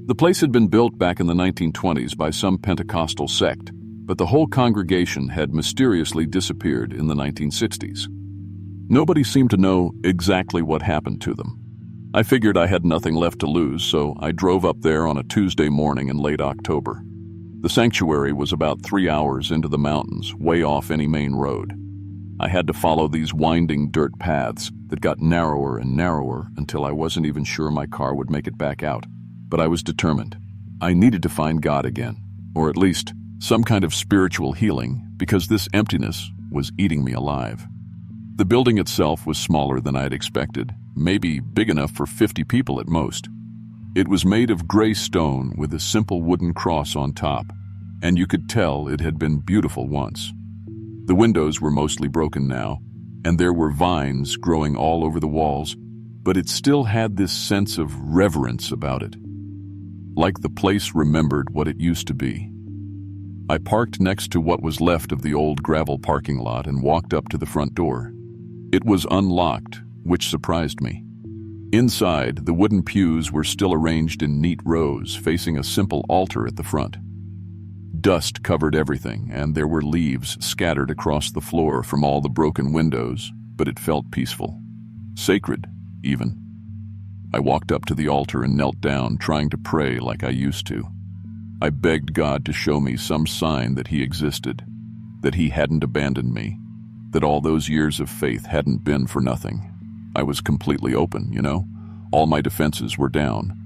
The place had been built back in the 1920s by some Pentecostal sect, but the whole congregation had mysteriously disappeared in the 1960s. Nobody seemed to know exactly what happened to them. I figured I had nothing left to lose, so I drove up there on a Tuesday morning in late October. The sanctuary was about 3 hours into the mountains, way off any main road. I had to follow these winding dirt paths that got narrower and narrower until I wasn't even sure my car would make it back out. But I was determined. I needed to find God again, or at least some kind of spiritual healing, because this emptiness was eating me alive. The building itself was smaller than I had expected, maybe big enough for 50 people at most. It was made of gray stone with a simple wooden cross on top, and you could tell it had been beautiful once. The windows were mostly broken now, and there were vines growing all over the walls, but it still had this sense of reverence about it. Like the place remembered what it used to be. I parked next to what was left of the old gravel parking lot and walked up to the front door. It was unlocked, which surprised me. Inside, the wooden pews were still arranged in neat rows, facing a simple altar at the front. Dust covered everything, and there were leaves scattered across the floor from all the broken windows, but it felt peaceful. Sacred, even. I walked up to the altar and knelt down, trying to pray like I used to. I begged God to show me some sign that He existed, that He hadn't abandoned me, that all those years of faith hadn't been for nothing. I was completely open, All my defenses were down.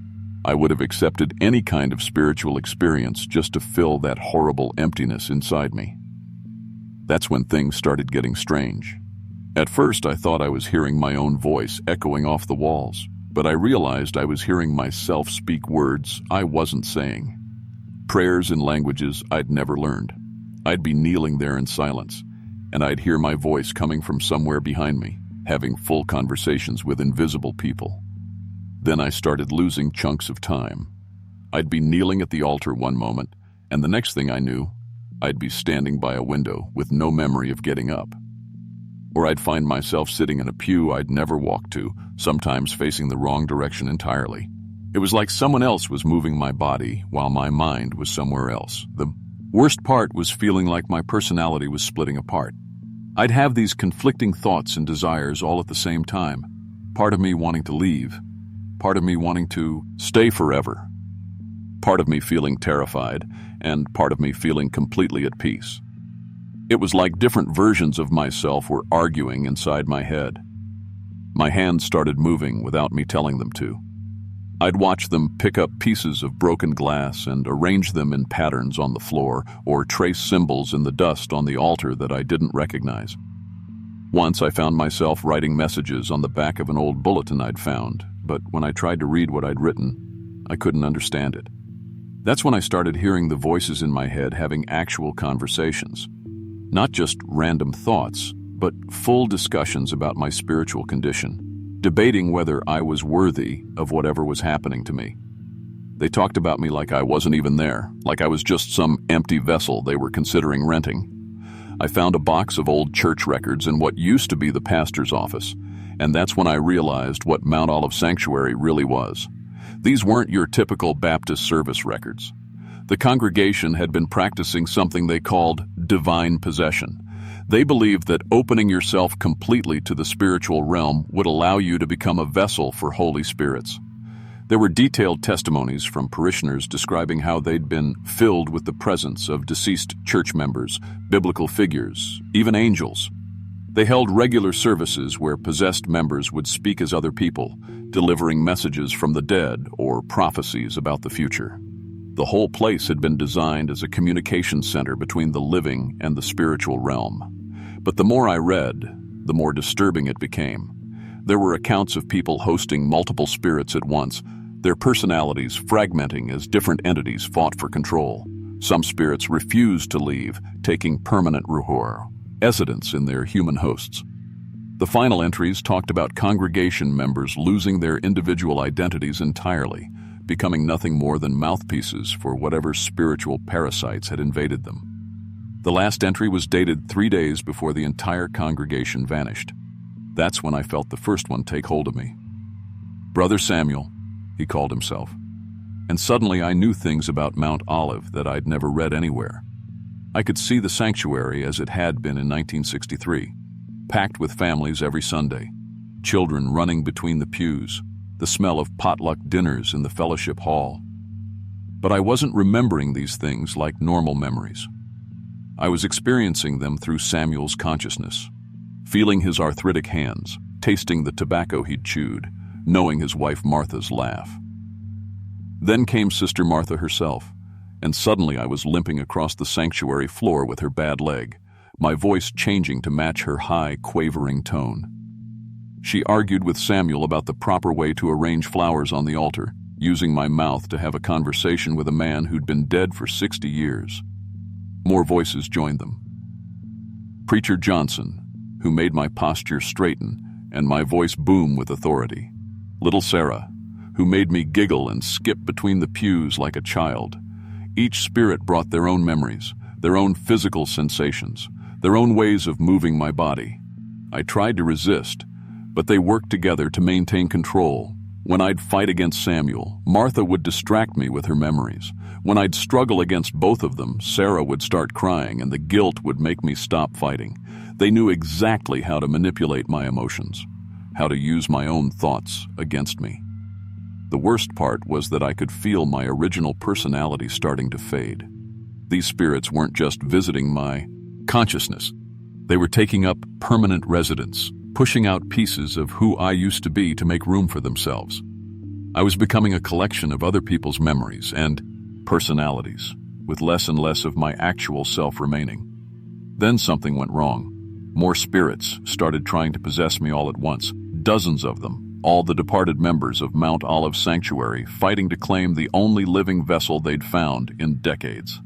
I would have accepted any kind of spiritual experience just to fill that horrible emptiness inside me. That's when things started getting strange. At first, I thought I was hearing my own voice echoing off the walls, but I realized I was hearing myself speak words I wasn't saying. Prayers in languages I'd never learned. I'd be kneeling there in silence, and I'd hear my voice coming from somewhere behind me, having full conversations with invisible people. Then I started losing chunks of time. I'd be kneeling at the altar one moment, and the next thing I knew, I'd be standing by a window with no memory of getting up. Or I'd find myself sitting in a pew I'd never walked to, sometimes facing the wrong direction entirely. It was like someone else was moving my body while my mind was somewhere else. The worst part was feeling like my personality was splitting apart. I'd have these conflicting thoughts and desires all at the same time. Part of me wanting to leave, part of me wanting to stay forever, part of me feeling terrified, and part of me feeling completely at peace. It was like different versions of myself were arguing inside my head. My hands started moving without me telling them to. I'd watch them pick up pieces of broken glass and arrange them in patterns on the floor or trace symbols in the dust on the altar that I didn't recognize. Once I found myself writing messages on the back of an old bulletin I'd found, but when I tried to read what I'd written, I couldn't understand it. That's when I started hearing the voices in my head having actual conversations. Not just random thoughts, but full discussions about my spiritual condition, debating whether I was worthy of whatever was happening to me. They talked about me like I wasn't even there, like I was just some empty vessel they were considering renting. I found a box of old church records in what used to be the pastor's office, and that's when I realized what Mount Olive Sanctuary really was. These weren't your typical Baptist service records. The congregation had been practicing something they called divine possession. They believed that opening yourself completely to the spiritual realm would allow you to become a vessel for Holy Spirits. There were detailed testimonies from parishioners describing how they'd been filled with the presence of deceased church members, biblical figures, even angels. They held regular services where possessed members would speak as other people, delivering messages from the dead or prophecies about the future. The whole place had been designed as a communication center between the living and the spiritual realm. But the more I read, the more disturbing it became. There were accounts of people hosting multiple spirits at once, their personalities fragmenting as different entities fought for control. Some spirits refused to leave, taking permanent residence in their human hosts. The final entries talked about congregation members losing their individual identities entirely, becoming nothing more than mouthpieces for whatever spiritual parasites had invaded them. The last entry was dated 3 days before the entire congregation vanished. That's when I felt the first one take hold of me. Brother Samuel, he called himself. And suddenly I knew things about Mount Olive that I'd never read anywhere. I could see the sanctuary as it had been in 1963, packed with families every Sunday, children running between the pews, the smell of potluck dinners in the fellowship hall. But I wasn't remembering these things like normal memories. I was experiencing them through Samuel's consciousness, feeling his arthritic hands, tasting the tobacco he'd chewed, knowing his wife Martha's laugh. Then came Sister Martha herself, and suddenly I was limping across the sanctuary floor with her bad leg, my voice changing to match her high, quavering tone. She argued with Samuel about the proper way to arrange flowers on the altar, using my mouth to have a conversation with a man who'd been dead for 60 years. More voices joined them. Preacher Johnson, who made my posture straighten and my voice boom with authority. Little Sarah, who made me giggle and skip between the pews like a child. Each spirit brought their own memories, their own physical sensations, their own ways of moving my body. I tried to resist, but they worked together to maintain control. When I'd fight against Samuel, Martha would distract me with her memories. When I'd struggle against both of them, Sarah would start crying and the guilt would make me stop fighting. They knew exactly how to manipulate my emotions, how to use my own thoughts against me. The worst part was that I could feel my original personality starting to fade. These spirits weren't just visiting my consciousness. They were taking up permanent residence, pushing out pieces of who I used to be to make room for themselves. I was becoming a collection of other people's memories and personalities, with less and less of my actual self remaining. Then something went wrong. More spirits started trying to possess me all at once, dozens of them, all the departed members of Mount Olive Sanctuary fighting to claim the only living vessel they'd found in decades.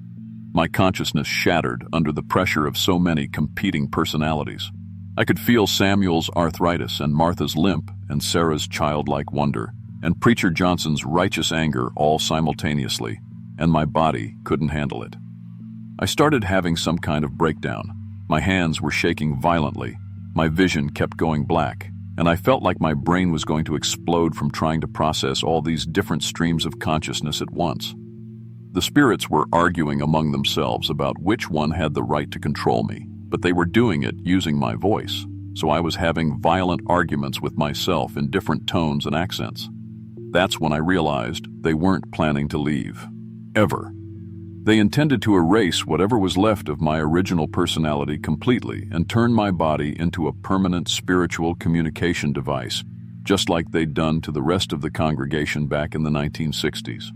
My consciousness shattered under the pressure of so many competing personalities. I could feel Samuel's arthritis and Martha's limp and Sarah's childlike wonder and Preacher Johnson's righteous anger all simultaneously, and my body couldn't handle it. I started having some kind of breakdown. My hands were shaking violently, my vision kept going black, and I felt like my brain was going to explode from trying to process all these different streams of consciousness at once. The spirits were arguing among themselves about which one had the right to control me, but they were doing it using my voice, so I was having violent arguments with myself in different tones and accents. That's when I realized they weren't planning to leave. Ever. They intended to erase whatever was left of my original personality completely and turn my body into a permanent spiritual communication device, just like they'd done to the rest of the congregation back in the 1960s.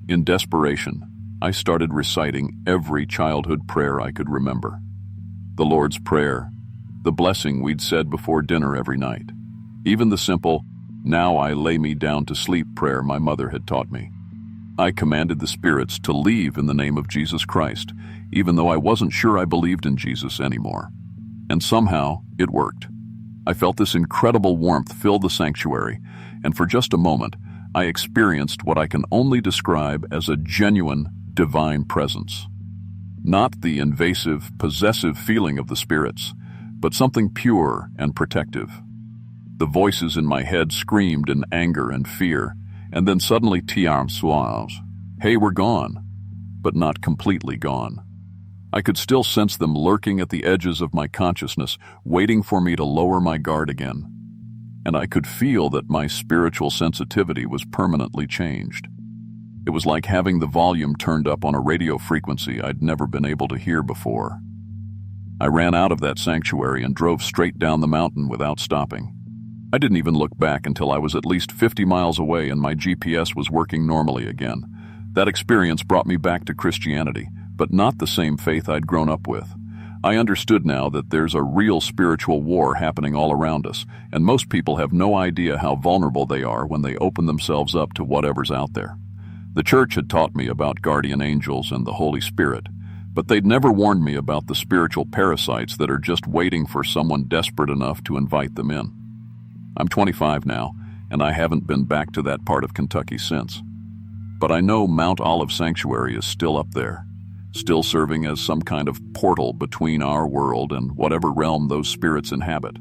In desperation, I started reciting every childhood prayer I could remember. The Lord's Prayer, the blessing we'd said before dinner every night, even the simple, "Now I lay me down to sleep" prayer my mother had taught me. I commanded the spirits to leave in the name of Jesus Christ, even though I wasn't sure I believed in Jesus anymore. And somehow, it worked. I felt this incredible warmth fill the sanctuary, and for just a moment, I experienced what I can only describe as a genuine, divine presence. Not the invasive, possessive feeling of the spirits, but something pure and protective. The voices in my head screamed in anger and fear, and then suddenly "Tiam suaves," "Hey, we're gone," but not completely gone. I could still sense them lurking at the edges of my consciousness, waiting for me to lower my guard again. And I could feel that my spiritual sensitivity was permanently changed. It was like having the volume turned up on a radio frequency I'd never been able to hear before. I ran out of that sanctuary and drove straight down the mountain without stopping. I didn't even look back until I was at least 50 miles away and my GPS was working normally again. That experience brought me back to Christianity, but not the same faith I'd grown up with. I understood now that there's a real spiritual war happening all around us, and most people have no idea how vulnerable they are when they open themselves up to whatever's out there. The church had taught me about guardian angels and the Holy Spirit, but they'd never warned me about the spiritual parasites that are just waiting for someone desperate enough to invite them in. I'm 25 now, and I haven't been back to that part of Kentucky since. But I know Mount Olive Sanctuary is still up there, still serving as some kind of portal between our world and whatever realm those spirits inhabit.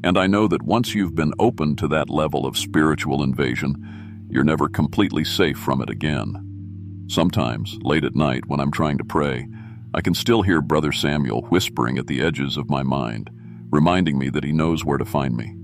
And I know that once you've been open to that level of spiritual invasion, you're never completely safe from it again. Sometimes, late at night when I'm trying to pray, I can still hear Brother Samuel whispering at the edges of my mind, reminding me that he knows where to find me.